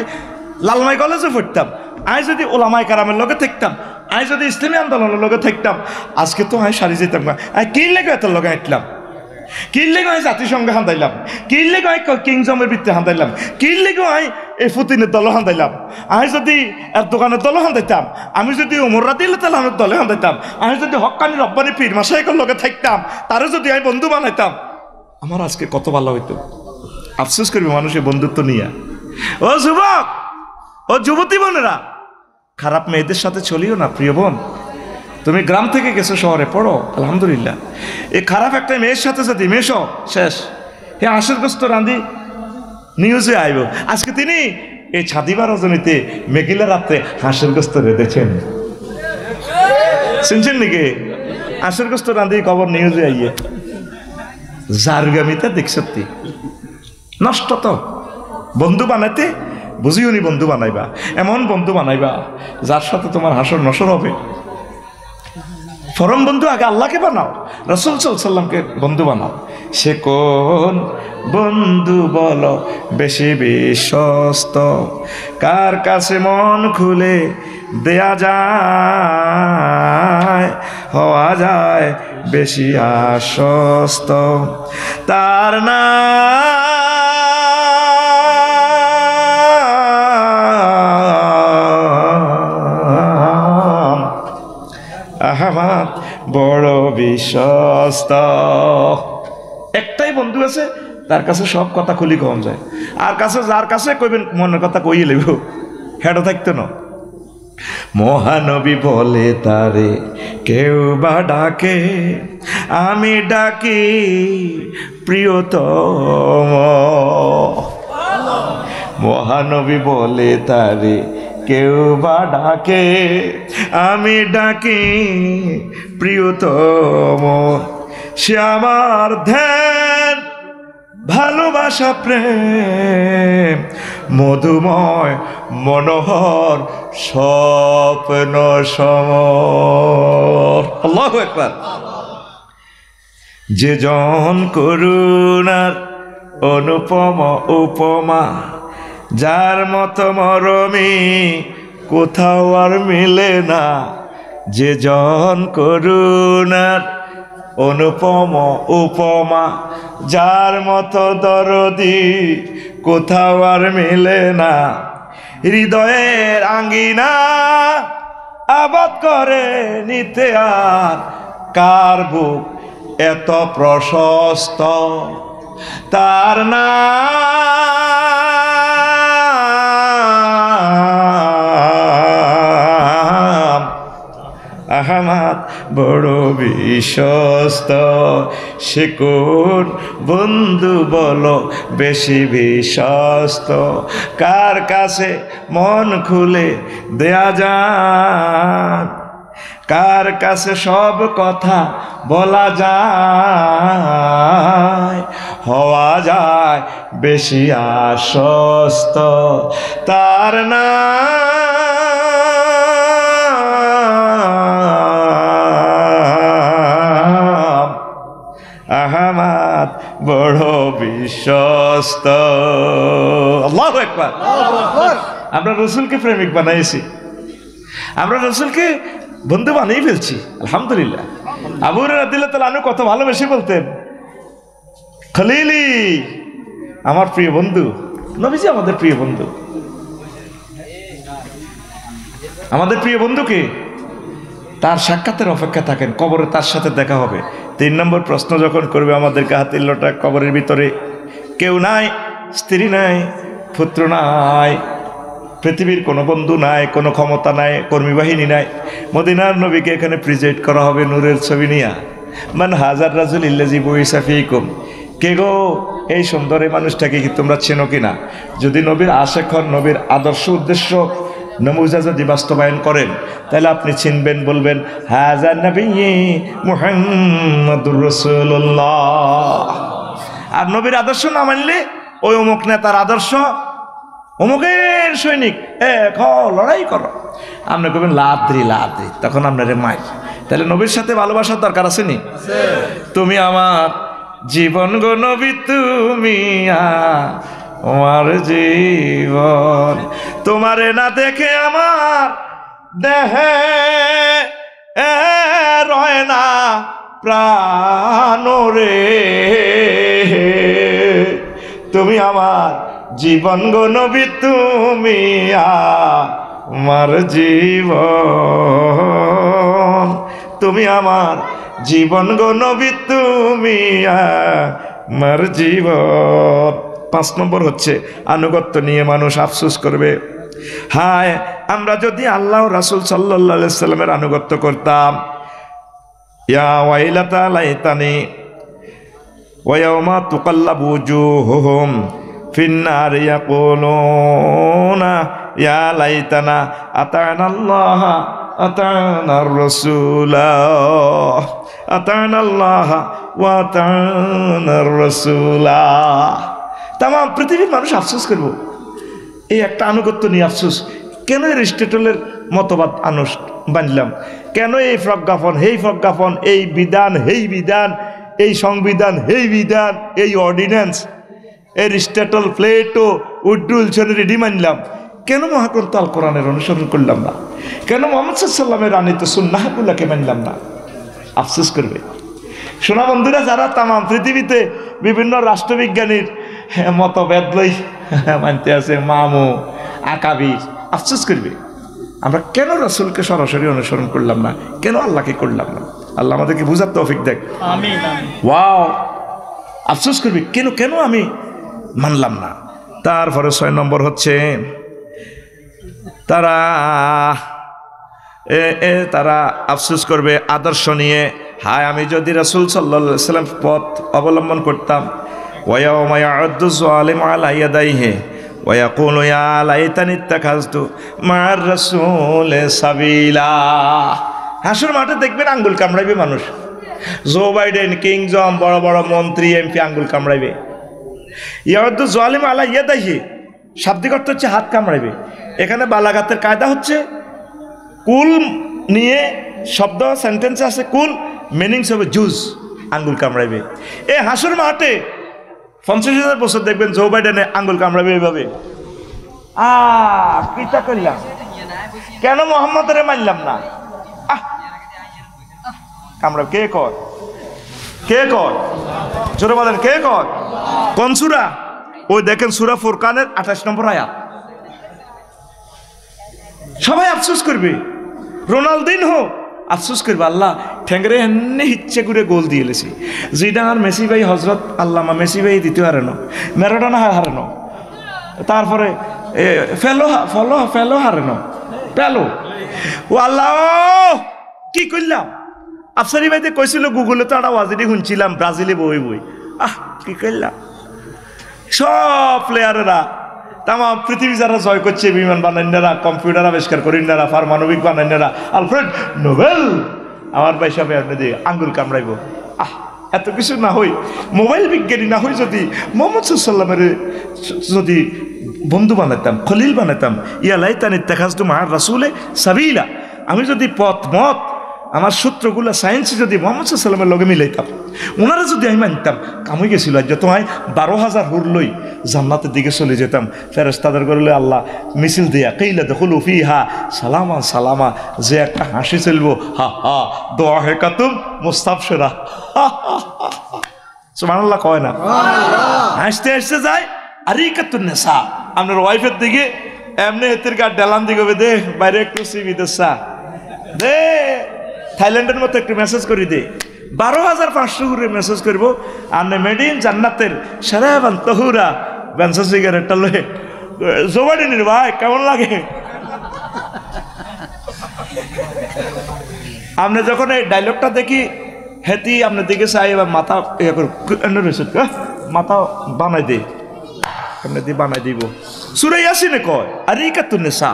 A: লালমাই কলেজে পড়তাম আয় যদি ওলামাই কারামের লগে থাকতাম আয় যদি ইসলামী আন্দোলনের লগে থাকতাম আজকে তো আয় সারি যেতাম না আয় কিনলে গো এত লগে হাঁটলাম কিনলে গো জাতিসংঘে হাঁদাইলাম কিনলে গো কিংজমের বৃত্তে হাঁদাইলাম কিনলে গো এই ফুতিনের দল হাঁদাইলাম আমি যদি এর দোকানের দল হাঁদাইতাম আমি যদি ওমর রাদিয়াল্লাহু তাআলা আনহুর দলে হাঁদাইতাম আমি যদি হক্কানি রব্বানি পীর মাশায়েখের লগে থাকতাম তারে যদি আমি বন্ধু বানাইতাম আমার আজকে কত ভালো হইতো আফসোস করবে মানুষের বন্ধুত্ব নিয়ে ও যুবক ও যুবতী বোনেরা খারাপ মেয়েদের সাথে চলিও না প্রিয় বোন তুমি গ্রাম থেকে গেছো শহরে পড়ো আলহামদুলিল্লাহ এই খারাপ একটা মেয়ের সাথে যদি মেশো শেষ হে আশীর্গস্ত রান্ধি নিউজে আইব আজকে তিনি এই ছাদিবার রজনীতে মেঘিলা রাত্রে হাসিরগ্রস্ত রেঁধেছেন শুনছেন নাকি হাসিরগ্রস্ত রান্ধি খবর নিউজে আইয়ে জারগামিতে দেখছতি নষ্ট তো বন্ধু বানাইতে বুঝিও নি বন্ধু বানাইবা এমন বন্ধু বানাইবা যার সাথে তোমার হাসর নসর হবে ফরম বন্ধু আগে আল্লাহকে বানাও রাসূল সাল্লাল্লাহু আলাইহি সাল্লামকে বন্ধু বানাও সে কোন বন্ধু বলো বেশি বিশ্বস্ত কার কাছে মন খুলে দেয়া যায় হওয়া যায় বেশি আশ্বস্ত তার নাম আহমদ বড় বিশ্বস্ত একটাই বন্ধু আছে তার কাছে সব কথা খুলি কম যায় আর কাছে যার কাছে কইবেন মনের কথা কইয়ে লেব হেডো থাকতো না মহানবী বলে তারে কেউ বা ডাকে আমি ডাকি প্রিয়তম মহানবী বলে তারে কেউ বা ডাকে আমি ডাকি প্রিয়তম সে আমার ধ্যান ভালোবাসা প্রেম মধুময় মনোহর স্বপ্ন সমর আল্লাহু আকবার যে জন করুণার অনুপম উপমা যার মতো মরমী কোথাও আর মিলে না যে জন করুণার অনুপম উপমা যার মতো দরদি কোথাও আর মিলে না হৃদয়ের আঙ্গিনা আবাদ করে নিতে আর কার বুক এত প্রশস্ত, তার নাম আহমদ বড় বিশ্বস্ত। সে কোন বন্ধু বলো বেশি বিশ্বস্ত, কার কাছে মন খুলে দেয়া যায়, কার কাছে সব কথা বলা যায়, হওয়া যায় বেশি আশ্বস্ত, তার নাম আহমদ বড় বিশ্বস্ত। আল্লাহু আকবার। আমরা রসুলকে প্রেমিক বানাইছি, আমরা রসুলকে বন্ধু বানিয়ে ফেলছি, আলহামদুলিল্লাহ। আবু হুরায়রা রাদিয়াল্লাহু তাআলা আনহু কত ভালোবেসে বলতেন, খলিলি, আমার প্রিয় বন্ধু। নবীজি আমাদের প্রিয় বন্ধু। আমাদের প্রিয় বন্ধুকে তার সাক্ষাতের অপেক্ষা থাকেন, কবরে তার সাথে দেখা হবে। 3 নম্বর প্রশ্ন যখন করবে আমাদেরকে, হাতির লোটা কবরের ভিতরে কেউ নাই, স্ত্রী নাই, পুত্র নাই, পৃথিবীর কোনো বন্ধু নাই, কোনো ক্ষমতা নাই, কর্মী বাহিনী নাই। মদিনার নবীকে এখানে প্রেজেন্ট করা হবে নূরের ছবি নিয়া। মান হাজার রাজুল ইল্লাজি বুইসা ফীকুম, কে গো এই সুন্দর এই মানুষটাকে কি তোমরা চেনো কিনা? যদি নবীর আশেক হন, নবীর আদর্শ উদ্দেশ্য নমুজা যদি বাস্তবায়ন করেন, তাহলে আপনি চিনবেন, বলবেন হাজা নবী মুহাম্মাদুর রাসূলুল্লাহ। আর নবীর আদর্শ না মানলে ওই অমুক নেতার আদর্শ, অমুকের সৈনিক, লড়াই করো, আপনি কবেন লাদ্রি লাদ্রি, তখন আপনার মাই। তাহলে নবীর সাথে ভালোবাসার দরকার আছে নি? তুমি আমার জীবন গো নবী, তুমি আমার জীবন, তোমারে না দেখে আমার দেহে রয় না প্রাণ রে, তুমি আমার জীবন গো নবী, তুমি আমার জীবন, তুমি আমার জীবন গো নবী, তুমি আমার জীবন। 5 নম্বর হচ্ছে আনুগত্য নিয়ে মানুষ আফসোস করবে। হায়, আমরা যদি আল্লাহ রাসূল সাল্লাল্লাহু আলাইহি সাল্লামের আনুগত্য করতাম, ইয়া ওয়াইলাতা লাইতানি ওয়া ইয়াউমা তুকাল্লাবু ওজুহুহুম ফিন্নার ইয়াকুলুনা ইয়া লাইতানা আতা'নাল্লাহ আতা'নার রাসূলা, আতা'নাল্লাহ ওয়া আতা'নার রাসূলা। তাম পৃথিবীর মানুষ আফসোস করব এই একটা আনুগত্য নিয়ে আফসোস। কেন এরিস্টটলের মতবাদ বানলাম? কেন এই প্রজ্ঞাপন, হেই প্রজ্ঞাপন, এই বিধান, হেই বিধান, এই সংবিধান, হেই বিধান, এই ordinance, Aristotle, Plato, Wilson ready মানলাম? কেন মহাগ্রন্থ আল কোরআনের অনুসরণ করলাম না? কেন মুহাম্মদ সাল্লাল্লাহু আলাইহি ওয়াসাল্লামের আনিত সুন্নাহগুলোকে মানলাম না? আফসোস করবে। শোনা বন্ধুরা, যারা তাম পৃথিবীতে বিভিন্ন রাষ্ট্রবিজ্ঞানীর মতভেদ লই মানতে আছে, মামু আকাবির, আফসোস করবে আমরা কেন রাসূলকে সরাসরি অনুসরণ করলাম না, কেন আল্লাহকে করলাম না। আল্লাহ আমাদেরকে বুঝার তৌফিক দেখ। আমিন। ওয়াও, আফসোস করবে কেন কেন আমি মানলাম না। তারপরে 6 নম্বর হচ্ছে তারা তারা আফসোস করবে আদর্শ নিয়ে। হায়, আমি যদি রাসূল সাল্লাল্লাহু আলাইহি ওয়াসাল্লাম পথ অবলম্বন করতাম, ওয়ায়াউমা ইয়াউদ্দু যালিমু আলা ইয়াদাইহি ওয়া ইয়াকুলু ইয়া লাইতানি ইত্তাখাযতু মা'আর রাসূলি সাবিলা। হাসর মাঠে দেখবেন আঙ্গুল কামড়াইবে মানুষ। জো বাইডেন, কিং জম, বড় বড় মন্ত্রী, এমপি আঙ্গুল কামড়াইবে। ইয়াউদ্দু যালিমু আলা ইয়াদাইহি, শাব্দিক অর্থ হচ্ছে হাত কামড়াইবে। এখানে বালাগাতের কায়দা হচ্ছে কুল নিয়ে শব্দ সেন্টেন্সে আছে কুল, মিনিংস হবে জুজ, আঙ্গুল কামড়াইবে। এই হাসর মাঠে 50,000 বছর দেখবেন জো বাইডেনে আঙ্গুল কামড়াবে এইভাবে। কিতা করলাম, কেন মোহাম্মদের মানলাম না? কামড়াবে কে কয়? কে কয়? জোরে বলেন, কে কয়? কোন সূরা? ওই দেখেন সূরা ফুরকানের 28 নম্বর আয়াত। সবাই আফসোস করবে রোনালদিনহো আফসোস করবে আল্লাহ ঠেঙ্গরে এনে ইচ্ছে করে গোল দিয়ে এলেছি। জিডান মেসি ভাই হজরত আল্লামা মেসি ভাই দিতে হারে না, ম্যারাডোনা হারে না, তারপরে ফেলো হারে না, পেলো। ও আল্লাহ কি করলাম? আফসারি ভাইতে কইছিল গুগলে তো একটা ওয়াজিটি শুনছিলাম ব্রাজিলে বই বই, কি করলাম? সব প্লেয়ারেরা তাম পৃথিবী যারা জয় করছে, বিমান বানাইনারা, কম্পিউটার আবিষ্কার করিনারা, পারমাণবিক বানাইনারা, আলফ্রেড নোবেল, আমার ভাই সাহেব আপনি দিয়ে আঙ্গুল কামড়াইব। এত কিছু না হই, মোবাইল বিজ্ঞানী না হই, যদি মোহাম্মদ সাল্লামের যদি বন্ধু বানাইতাম, খলিল বানাইতাম, ইয়ালাই তানি তেখাজতু মাহার রাসুলে সাবিলা, আমি যদি পথ মত আমার সূত্রগুলো সায়েন্স যদি মোহাম্মদ সাল্লামের লগে মিলাইতাম, ওনারা যদি আমি মানতাম, কামই গেছিল আজ তোমায় 12,000 হুর লই জান্নাতের দিকে চলে যেতাম। ফেরেশতাদের করলে আল্লাহ মিছিল দিয়া কেইলা দেখুল ফিহা সালামা সালামা, যে একটা হাসি চলবো, হা হা দোয়া হে কাতুম মুস্তাবশিরা, সুবহানাল্লাহ কয় না? হাসতে হাসতে যায়। আরিকাতুন নিসা, আপনার ওয়াইফের দিকে এমনি হেতের গা ডেলান দিকে দে, বাইরে একটু সিবি দেসা দে, থাইল্যান্ডের মতো একটু মেসেজ করে দে, 12,500 করে মেসেজ করবো। আর মেড ইন জান্নাতের সারাবান তহুরা বেঞ্চা সিগারেটটা লয়ে জোবাডিনের ভাই কেমন লাগে? আপনি যখন এই ডায়লগটা দেখি হেতি আপনার দিকে চাই, এবার মাথা ইয়ে করে মাথা বানাই দে, আপনি দিয়ে বানাই দিব। সূরা ইয়াসিনে কয় আরিকাতুন নিসা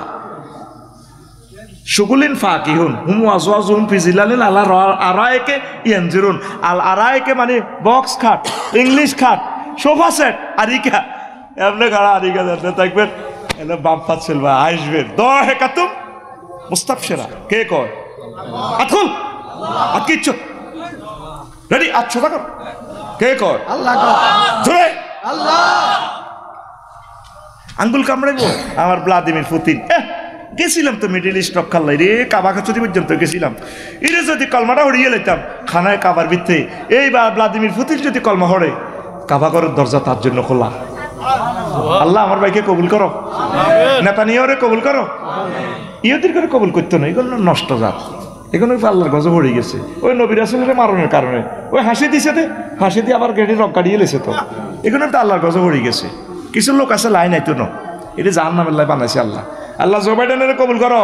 A: শুগুলিন ফাকিহুন হুম আজওয়াজুহুম ফি জিলালিন আলা আরাইকে ইয়ানজুরুন। আল আরাইকে মানে বক্স খাট, ইংলিশ খাট, সোফা সেট, আরিকা এমনি গাড়া আরিকা যাতে থাকবেন, এলে বাম্পার চলবা আসবেন। দহে কাতুম মুস্তাবশিরা, কে কয়? আতকুল আতকিচ্ছ রেডি, আচ্ছা থাকো, কে কয়? আল্লাহ জোরে আল্লাহ। আঙ্গুল কামড়াইবো আমার ভ্লাদিমির পুতিন। গেছিলাম তো মিডিল ইস্ট রক্ষাল্লাই রে, কাবা কাছুরি পর্যন্ত গেছিলাম। এরে যদি কলমাটা হরিয়ে লাইতাম খানায় কাবার ভিত্তে, এই বা ভ্লাদিমির পুতিন যদি কলমা হরে, কাবা ঘরের দরজা তার জন্য খোলা। আল্লাহ আমার ভাইকে কবুল করো, নেতানিয়াহরে কবুল করো। ইহুদির করে কবুল করতো না, এগুলো নষ্ট জাত, এগুলো আল্লাহর গজব হয়ে গেছে ওই নবী রাসূলের মারণের কারণে। ওই হাসি দিছে দে, হাসি দিয়ে আবার গেড়ে রক গাড়িয়ে লেছে, তো এগুলো তো আল্লাহর গজব হয়ে গেছে। কিছু লোক আছে লাই নাই তো ন, এটা জাহান্নামের লাই বানাইছে আল্লাহ। আল্লাহ জো বাইডেনের কবুল করো।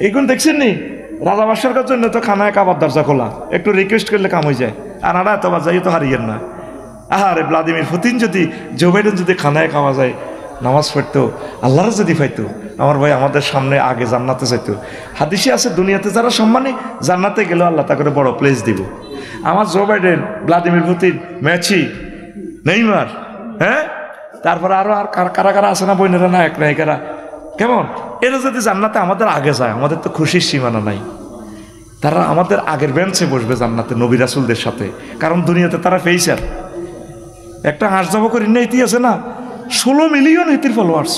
A: এইগুলো দেখছেন নি রাজা বাদশার জন্য তো খানায় কাবার দরজা খোলা, একটু রিকোয়েস্ট করলে কাম হয়ে যায়। আর আড়া এত বাজাই তো হারিয়েন না। আরে ভ্লাদিমির পুতিন যদি, জো বাইডেন যদি খানায় খাওয়া যায়, নামাজ পড়তো, আল্লাহর যদি পাইতো, আমার ভাই আমাদের সামনে আগে জান্নাতে যাইতো। হাদিসে আছে দুনিয়াতে যারা সম্মানী জান্নাতে গেলেও আল্লাহ তা করে বড় প্লেস দিব। আমার Joe Biden, Vladimir Putin, Messi, Neymar, হ্যাঁ, তারপরে আরো আর কারা কারা আছে না বইনেরা, না এক নায়িকারা, কেমন এরা যদি জান্নাতে আমাদের আগে যায়, আমাদের তো খুশির সীমানা নাই। তারা আমাদের আগের বেঞ্চে বসবে জান্নাতে নবী রাসূলদের সাথে, কারণ দুনিয়াতে তারা ফেইসার। একটা হাঁস জব করি না, ইতি আছে না 16 মিলিয়ন হেতির ফলোয়ার্স।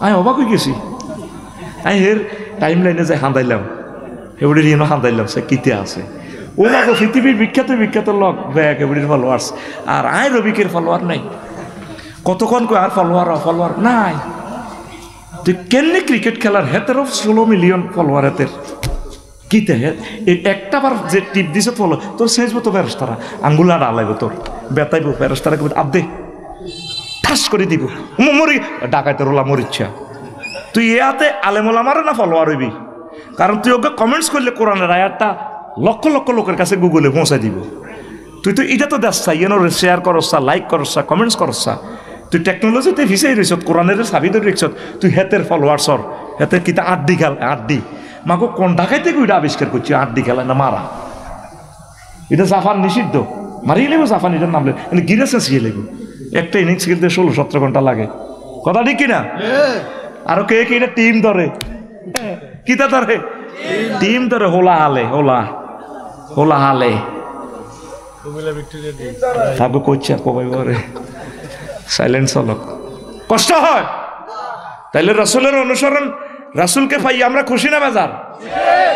A: আমি অবাক হয়ে গেছি। আমি এর টাইম লাইনে যাই হাঁদাইলাম, এবারে রিনো হাঁদাইলাম, সে কিতে আছে ও মাগো পৃথিবীর বিখ্যাত বিখ্যাত লোক ব্যাগ এবারের ফলোয়ার্স, আর আয় রবিকের ফলোয়ার নাই। কতক্ষণ কই আর ফলোয়ার নাই। তুই কেমনি ক্রিকেট খেলার হেতেরও 16 মিলিয়ন ফলোয়ার হেতের কিতে একটা বার যে টিপ দিছে ফলো তোর শেষবো তো ফেরেশতারা আঙ্গুল আর আলাইব, তোর বেতাইব ফেরেশতারা আব্দে ঠাস করে দিব মরি ডাকাইতে রোলা মরিচ্ছা। তুই এ হাতে আলেমোলামারে না ফলোয়ার হইবি, কারণ তুই ওকে কমেন্টস করলে কোরআনের আয়াতটা লক্ষ লক্ষ লোকের কাছে গুগলে পৌঁছাই দিব। তুই তো এটা তো দেখছা, ইয়েনো শেয়ার করছা, লাইক করছা, কমেন্টস করছা। তুই টেকনোলজিতে ভিসাই রয়েছ, কোরআনের সাবি ধরে রেখছ, তুই হেতের ফলোয়ার্সর হেতের কিতা আড্ডি খেল, আড্ডি মাগো কোন ঢাকাইতে ওইটা আবিষ্কার করছি, আড্ডি খেলায় না মারা। এটা জাফান নিষিদ্ধ, মারিয়ে লেবো জাফান, এটার নাম গিরে চেঁচিয়ে লেবো। একটা ইনিংস খেলতে 16-17 ঘন্টা লাগে, কথা ঠিক কিনা? আরো কে কে এটা টিম ধরে, কিতা ধরে টিম ধরে, হোলা হালে হোলা হালে থাকবে করছে কবাই বরে সাইলেন্স হলক কষ্ট হয়। তাইলে রাসূলের অনুসরণ, রাসূলকে পাই আমরা খুশি না বেজার?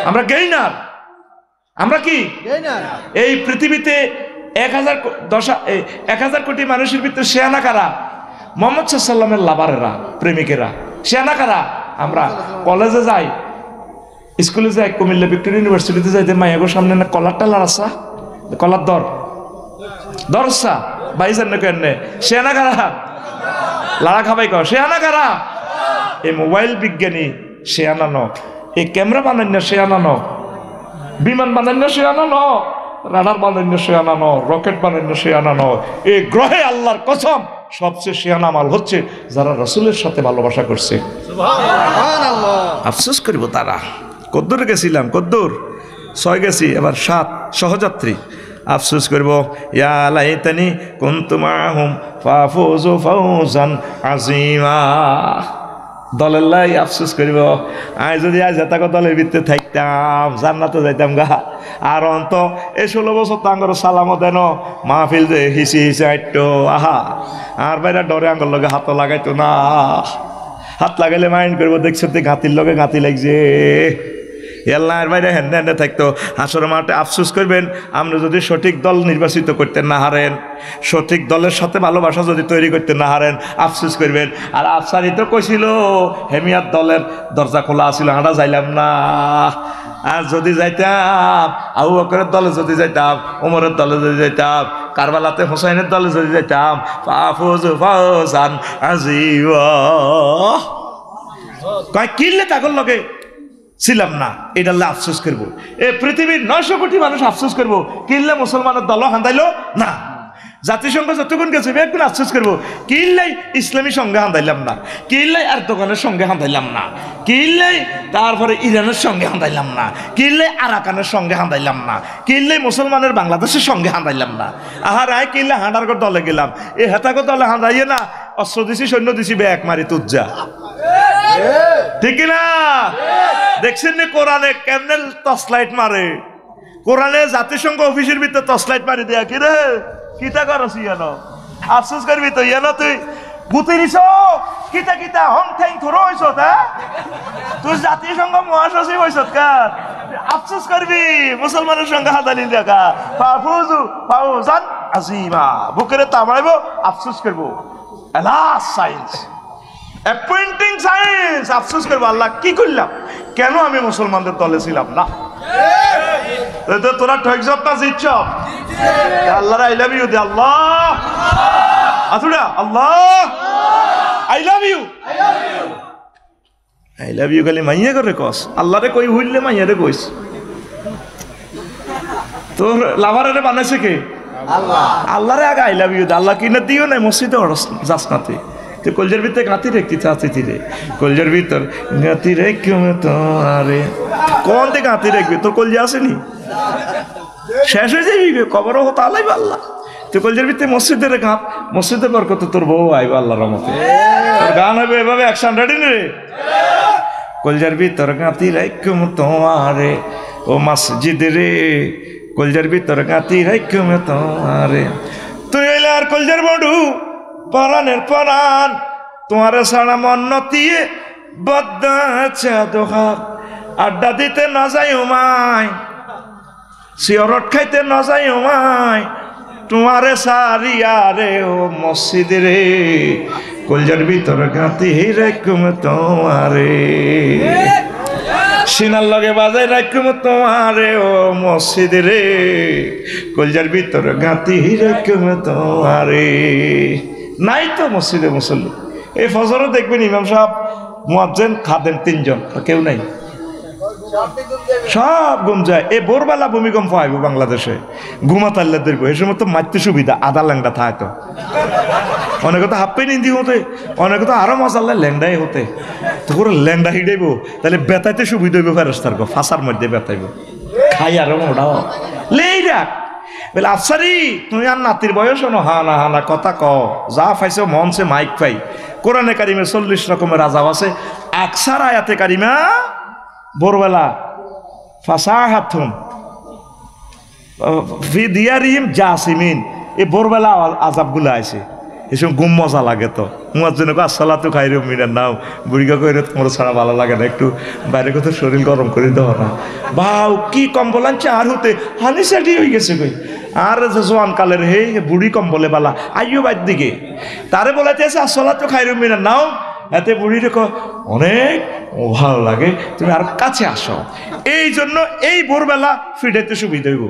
A: আমরা গেইনার, আমরা কি এই পৃথিবীতে 1000 কোটি মানুষের ভিতরে শেয়ানা কারা? মুহাম্মদ সাল্লাল্লাহু আলাইহি ওয়াসাল্লামের লাভারেরা, প্রেমিকেরা। শেয়ানা কারা? আমরা কলেজে যাই, স্কুলে যাই কুমিল্লা ভিক্টোরিয়া ইউনিভার্সিটিতে যাইতে মাইয়াগোর সামনে না কলার টালার আসা কলার দরসা বাইজার না কেন সে না কারা লাড়া খাবাই কর সে আনা কারা এই মোবাইল বিজ্ঞানী সে আনানো এই ক্যামেরা বানান্য সে আনানো বিমান বানান্য সে আনানো রাডার বানান্য সে আনানো রকেট বানান্য সে আনানো এই গ্রহে আল্লাহর কসম সবচেয়ে শিয়ানা মাল হচ্ছে যারা রাসূলের সাথে ভালোবাসা করছে। আফসোস করিব তারা। কদ্দুর গেছিলাম, কদ্দুর 6 গেছি, এবার 7 সহযাত্রী। আফসোস করব ইয়া লাইতানি কুনতু মাহুম ফাফুজু ফাওজান আজিমা। দলের লাই আফসোস করিব আজ যদি আজ এত দলের ভিতরে থাকতাম জান্নাতে যাইতাম গা। আর অন্ত এই 16 বছর তাঙ্গর সালামও দেন মাহফিল যে হিসি হিসি আইটো আহা আর বাইরে ডরে আঙ্গর লগে হাত লাগাইতো না। হাত লাগাইলে মাইন্ড করবো দেখছো গাঁতির লগে গাঁতি লাগছে এল্লার বাইরে হেন্ডে হেন্ডে থাকতো। হাসর মাঠে আফসোস করবেন আপনি যদি সঠিক দল নির্বাচিত করতে না হারেন, সঠিক দলের সাথে ভালোবাসা যদি তৈরি করতে না হারেন আফসোস করবেন। আর আফসারি তো কইছিল হেমিয়ার দলের দরজা খোলা আছিল, আমরা যাইলাম না। আর যদি যাইতাম আবু বকরের দলে যদি যাইতাম, ওমরের দলে যদি যাইতাম, কারবালাতে হোসাইনের দলে যদি যাইতাম ফাফুজু ফাওজান আজিমা। কয় কিনলে তাকর লগে ছিলাম না, এটা আফসোস করবো। এ পৃথিবীর 900 কোটি মানুষ আফসোস করবো কিনলে মুসলমানের দল হান্দাইলো না। জাতিসংঘ যতক্ষণ গেছে একটু আফসোস করবো কিনলেই ইসলামী সঙ্গে হান্দাইলাম না, কিনলেই এরদোগানের সঙ্গে হান্দাইলাম না, কিনলেই তারপরে ইরানের সঙ্গে হান্দাইলাম না, কিনলেই আরাকানের সঙ্গে হান্দাইলাম না, কিনলেই মুসলমানের বাংলাদেশের সঙ্গে হান্দাইলাম না। আহা রায় কিনলে হাঁটার দলে গেলাম, এ হেতাকর দলে হান্দাইয়ে না অস্ত্র দিছি সৈন্য দিছি ব্যাগ মারি তুজ্জা। ঠিক না? দেখছেন নি কোরআনে কেমনে টর্চলাইট মারে? কোরআনে জাতিসংঘ অফিসের ভিতরে টর্চলাইট মারি দেয়া কি রে কিতা করছ ইয়ান আফসোস করবি তো ইয়ান তুই গুতি দিছ কিতা কিতা হং ঠ্যাং থরো হইছ তা তুই জাতিসংঘ মহাসচিব হইছ কার আফসোস করবি মুসলমানের সঙ্গে হাতালি দেখা ফাফুজু ফাওজান আজিমা বুকেরে তামাইব আফসোস করব। এলাস সায়েন্স অ্যাপয়েন্টিং সায়েন্স আফসোস করবো আল্লাহ কি করলাম, কেন আমি মুসলমানদের দলে ছিলাম না। তোরা ঠক না জিতছ আল্লাহ আই লাভ ইউ দে আল্লাহ আসুরা আল্লাহ I love you I love you খালি মাইয়া করে কস আল্লাহরে কই হইলে মাইয়ারে কইস। তোর লাভারে বানাইছে কে? আল্লাহ। আল্লাহরে আগে আই লাভ ইউ দে। আল্লাহ কিনে দিও না মসজিদে যাস না তুই তুই কলজের ভিতরে গাঁতি রেখতে চাচ্ছি রে কলজের ভিতর গাঁতি রেখে তোরে কোন দিকে গাঁতি রেখবি? তোর কলজে আসেনি শেষ হয়ে যাবি কবরও হতো আল্লাহ আল্লাহ। তুই কলজের ভিতরে মসজিদের গাঁত মসজিদে বরকত তোর বউ আইব আল্লাহর রহমতে। তোর গান হবে এভাবে 100 রে কলজের ভিতর গাঁতি রেখে তোমারে ও মসজিদ রে কলজের ভিতর গাঁতি রেখে তোমারে তুই এলে আর কলজের বড়ু পরাণের পরাণ তোমার সারা মন নতিয়ে বদ্দা দোহার আড্ডা দিতে না যাই উমায় সিয়রট খাইতে না যাই উমায় তোমারে সারিয়া রে ও মসজিদ রে কলজার ভিতর গাঁতি রাখুম তোমারে সিনার লগে বাজাই রাখুম তোমারে ও মসজিদ রে কলজার ভিতর গাঁতি রাখুম তোমারে। নাই তো মসজিদে মুসল্লি। এই ফজরও দেখবেন ইমাম সাহেব মুয়াজ্জিন খাদেম 3 জন, কেউ নাই, সব ঘুম যায়। এই ভোরবেলা ভূমিকম্প আইব বাংলাদেশে ঘুমাতাল্লা দেখবো এই সময় তো মারতে সুবিধা আধা ল্যাংটা থাকে তো অনেকে তো হাফ পেন ইন্দি হতে অনেকে তো আরো মজাল্লা ল্যাংডাই হতে তো করে ল্যাংডা হিডাইব তাহলে বেতাইতে সুবিধা হইব ফেরেস্তার ফাঁসার মধ্যে বেতাইব খাই আরো মোটাও লেই রাখ বলে আফসারি তুমি আর নাতির বয়স হনো হানা হানা কথা ক যা পাইছো মনসে মাইক পাই। কোরআনে কারিমে 40 রকমের আযাব আছে। আকসার আয়াতে কারিমা ভোরবেলা ফাসাহাতুম ফি দিয়ারিহিম জাসিমিন এই ভোরবেলা আযাবগুলো আছে এসব ঘুম মজা লাগে তো মুয়াজ্জিন কো আসসালাতু খায়রুম মিনান নাওম বুড়িগা কইরে তোমার ছাড়া ভালো লাগে না একটু বাইরে কত শরীর গরম করে দাও না বাউ কি কম্বল আনছে আর হতে হানি সাটি হয়ে গেছে কই আর যে জোয়ান কালের হে বুড়ি কম্বলে বালা আইয়ো বাইর দিকে তারে বলাইতেছে আসসালাতু খায়রুম মিনান নাওম এতে বুড়ি রেখো অনেক ও ভালো লাগে, তুমি আর কাছে আসো। এই জন্য এই ভোরবেলা ফিডাইতে সুবিধা হইব।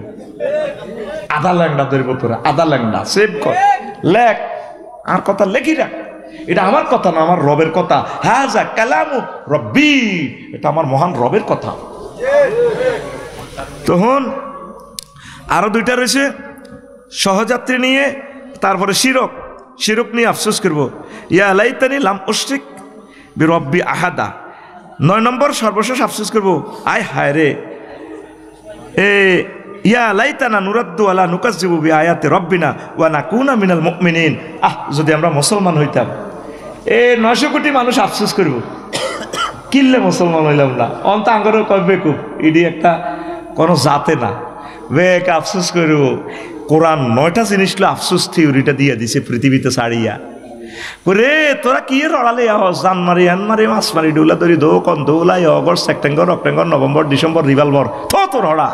A: আধা ল্যাংডা ধরব তোরা, আধা ল্যাংডা সেভ কর, লেখ, আর কথা লেখি রাখ। এটা আমার কথা না, আমার রবের কথা। হাযা কালামু রব্বি, এটা আমার মহান রবের কথা। তখন আরো দুইটা রয়েছে, সহযাত্রী নিয়ে, তারপরে শিরক নিয়ে আফসোস করবো। ইয়া লাইতানি লাম উশরিক বিরব্বি আহাদা। 9 নম্বর সর্বশেষ আফসোস করবো, আয় হায় রে, ইয়া লাইতানা নুরাদ্দু আলা নুকাজ্জিবু বিআয়াতি রব্বিনা ওয়া নাকুনা মিনাল মুমিনিন। যদি আমরা মুসলমান হইতাম। 900 কোটি মানুষ আফসোস করব, কিল্লে মুসলমান হইলাম না। অন্ত আঙ্গরও কবে খুব ইডি একটা কোনো জাতে না, বেক আফসোস করব। কোরআন 9টা জিনিস আফসোস থিওরিটা দিয়ে দিছে পৃথিবীতে ছাড়িয়া। রে তোরা কি রড়ালে জানমারি আনমারি মাছ মারি ডুলা ধরি দৌকন দৌলাই August September October November December revolver তোর হড়া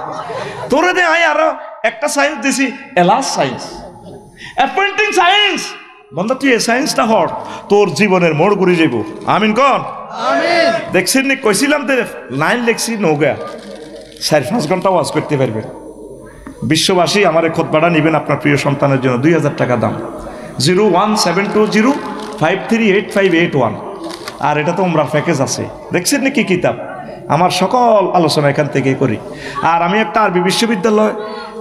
A: তোরে দে। আই আরো একটা সায়েন্স দিছি, এলাস সায়েন্স, অ্যাপয়েন্টিং সায়েন্স। বন্ধা তুই এ সায়েন্সটা হর, তোর জীবনের মোড় ঘুরে যাব। আমিন কন আমিন। দেখছেন নি কইছিলাম তো, লাইন লেখছি নৌকা 4-5 ঘন্টা ওয়াজ করতে পারবেন। বিশ্ববাসী আমার এই খুতবাটা নেবেন আপনার প্রিয় সন্তানের জন্য, 2000 টাকা দাম, 01720538581। আর এটা তো উমরার প্যাকেজ আছে। দেখছেন নাকি কিতাব, আমার সকল আলোচনা এখান থেকে করি। আর আমি একটা আরবি বিশ্ববিদ্যালয়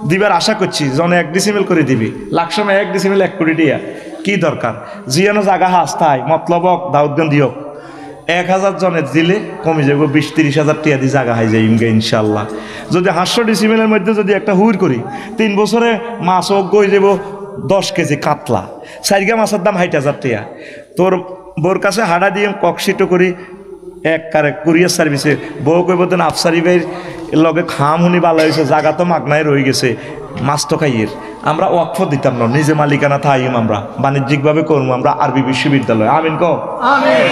A: দিবার আশা করছি, জনে 1 ডিসিমেল করে দিবি, লাখ সময় 1 ডিসিমেল 1 কোটি দিয়া কি দরকার। জিয়ানো জায়গা হাস্তায় মতলবক দাউদ্দিন দিয়ক 1000 জনের দিলে কমে যাব, 20-30 হাজার টিয়া দিয়ে জায়গা হয়ে যায় ইনশাল্লাহ। যদি 500 ডিসিমেলের মধ্যে যদি একটা হুইর করি, 3 বছরে মাছ গই যাব 10 কেজি কাতলা, 4 মাছের দাম 60,000 টিয়া। তোর বোর কাছে হাড়া দিয়ে ককশিটো করি এক কুরিয়ার সার্ভিসে, বউ কইব দেন আফসারি ভাইয়ের লগে খাম হুনি ভালো হয়েছে, জায়গা তো মাগনায় রয়ে গেছে, মাছ তো খাইয়ের। আমরা ওয়াকফ দিতাম না, নিজে মালিকানা থাইম, আমরা বাণিজ্যিকভাবে করবো আমরা আরবি বিশ্ববিদ্যালয়। আমিন কো আমিন।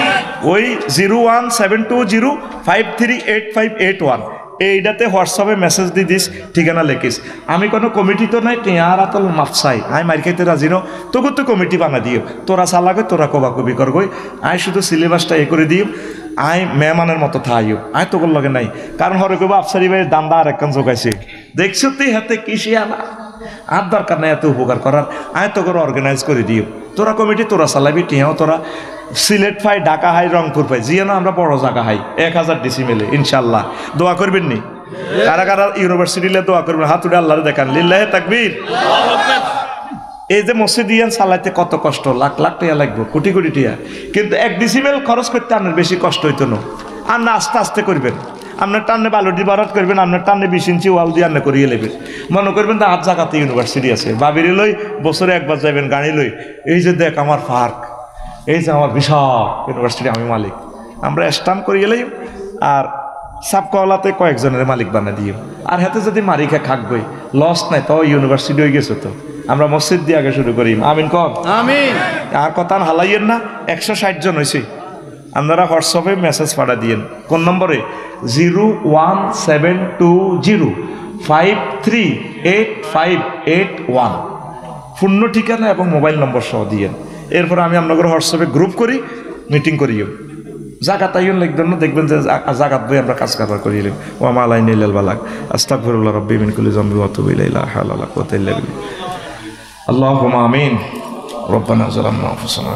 A: ওই 01720538581 এইটাতে হোয়াটসঅ্যাপে মেসেজ দি দিস, ঠিকানা লেখিস। আমি কোনো কমিটি তো নাই, টেয়ার আতল মাফসাই আই মার খাইতে রাজি নো, তোকে তো কমিটি বানা দিও, তোরা চালাগই তোরা কবাকবি করগই, আই শুধু সিলেবাসটা এ করে দিও, আই মেহমানের মতো থাইও, আই তোর লগে নাই। কারণ হরে কব আফসারি ভাই দান্দা আর একখান জোগাইছে, দেখছো তুই হাতে কিসে আনা, আর দরকার নাই এত উপকার করার, আয় তো করে অর্গানাইজ করে দিও, তোরা কমিটি তোরা চালাবি, টিয়াও তোরা সিলেট পাই, ঢাকা হাই, রংপুর পাই, জিয়া না আমরা বড় জায়গা হাই 1000 ডিসিমেলে ইনশাল্লাহ। দোয়া করবেন নি? কারা কারা ইউনিভার্সিটিলে দোয়া করবেন? হাত উঠে আল্লাহরে দেখান, লিল্লাহে তাকবীর। এই যে মসজিদ ইয়ান চালাইতে কত কষ্ট, লাখ লাখ টাকা লাগবে, কোটি কোটি টাকা, কিন্তু 1 ডিসিমেল খরচ করতে আপনার বেশি কষ্ট হইতো না। আর না আস্তে আস্তে করবেন, আপনার টানে বালুটি বারাত করবেন, আপনার টানে 20 ইঞ্চি ওয়াল দিয়ে আপনি করিয়ে নেবেন। মনে করবেন তো 8 জায়গাতে ইউনিভার্সিটি আছে, বাবির লই বছরে একবার যাবেন গাড়ি লই, এই যে দেখ আমার পার্ক, এই যে আমার বিশাল ইউনিভার্সিটি, আমি মালিক। আমরা স্টাম্প করিয়ে লই আর সাবকলাতে কয়েকজনের মালিক বানা দিও, আর হাতে যদি মারিখা খাকবই, লস নাই তো ইউনিভার্সিটি হয়ে গেছে। তো আমরা মসজিদ দিয়ে আগে শুরু করি। আমিন কম আমিন। আর কথা হালাইয়েন না, 160 জন হয়েছে। আপনারা হোয়াটসঅ্যাপে মেসেজ পাঠা দিয়েন, কোন নম্বরে? 01720538581, পূর্ণ ঠিকানা এবং মোবাইল নম্বর সহ দিয়েন। এরপর আমি আপনাদের হোয়াটসঅ্যাপে গ্রুপ করি, মিটিং করিও, জাকাত আইন লিখবেন না, দেখবেন যে জাকাত বই আমরা কাজ কারবার করিলাম। ও আমা আলাইন ইল্লাল বালাগ, আস্তাগফিরুল্লাহ রাব্বি মিন কুল্লি যামবি ওয়া আতুবু ইলাইহি, লা হাওলা ওয়া লা কুওয়াতা ইল্লা বিল্লাহ। আল্লাহুম্মা আমিন। রব্বানা যালামনা আনফুসানা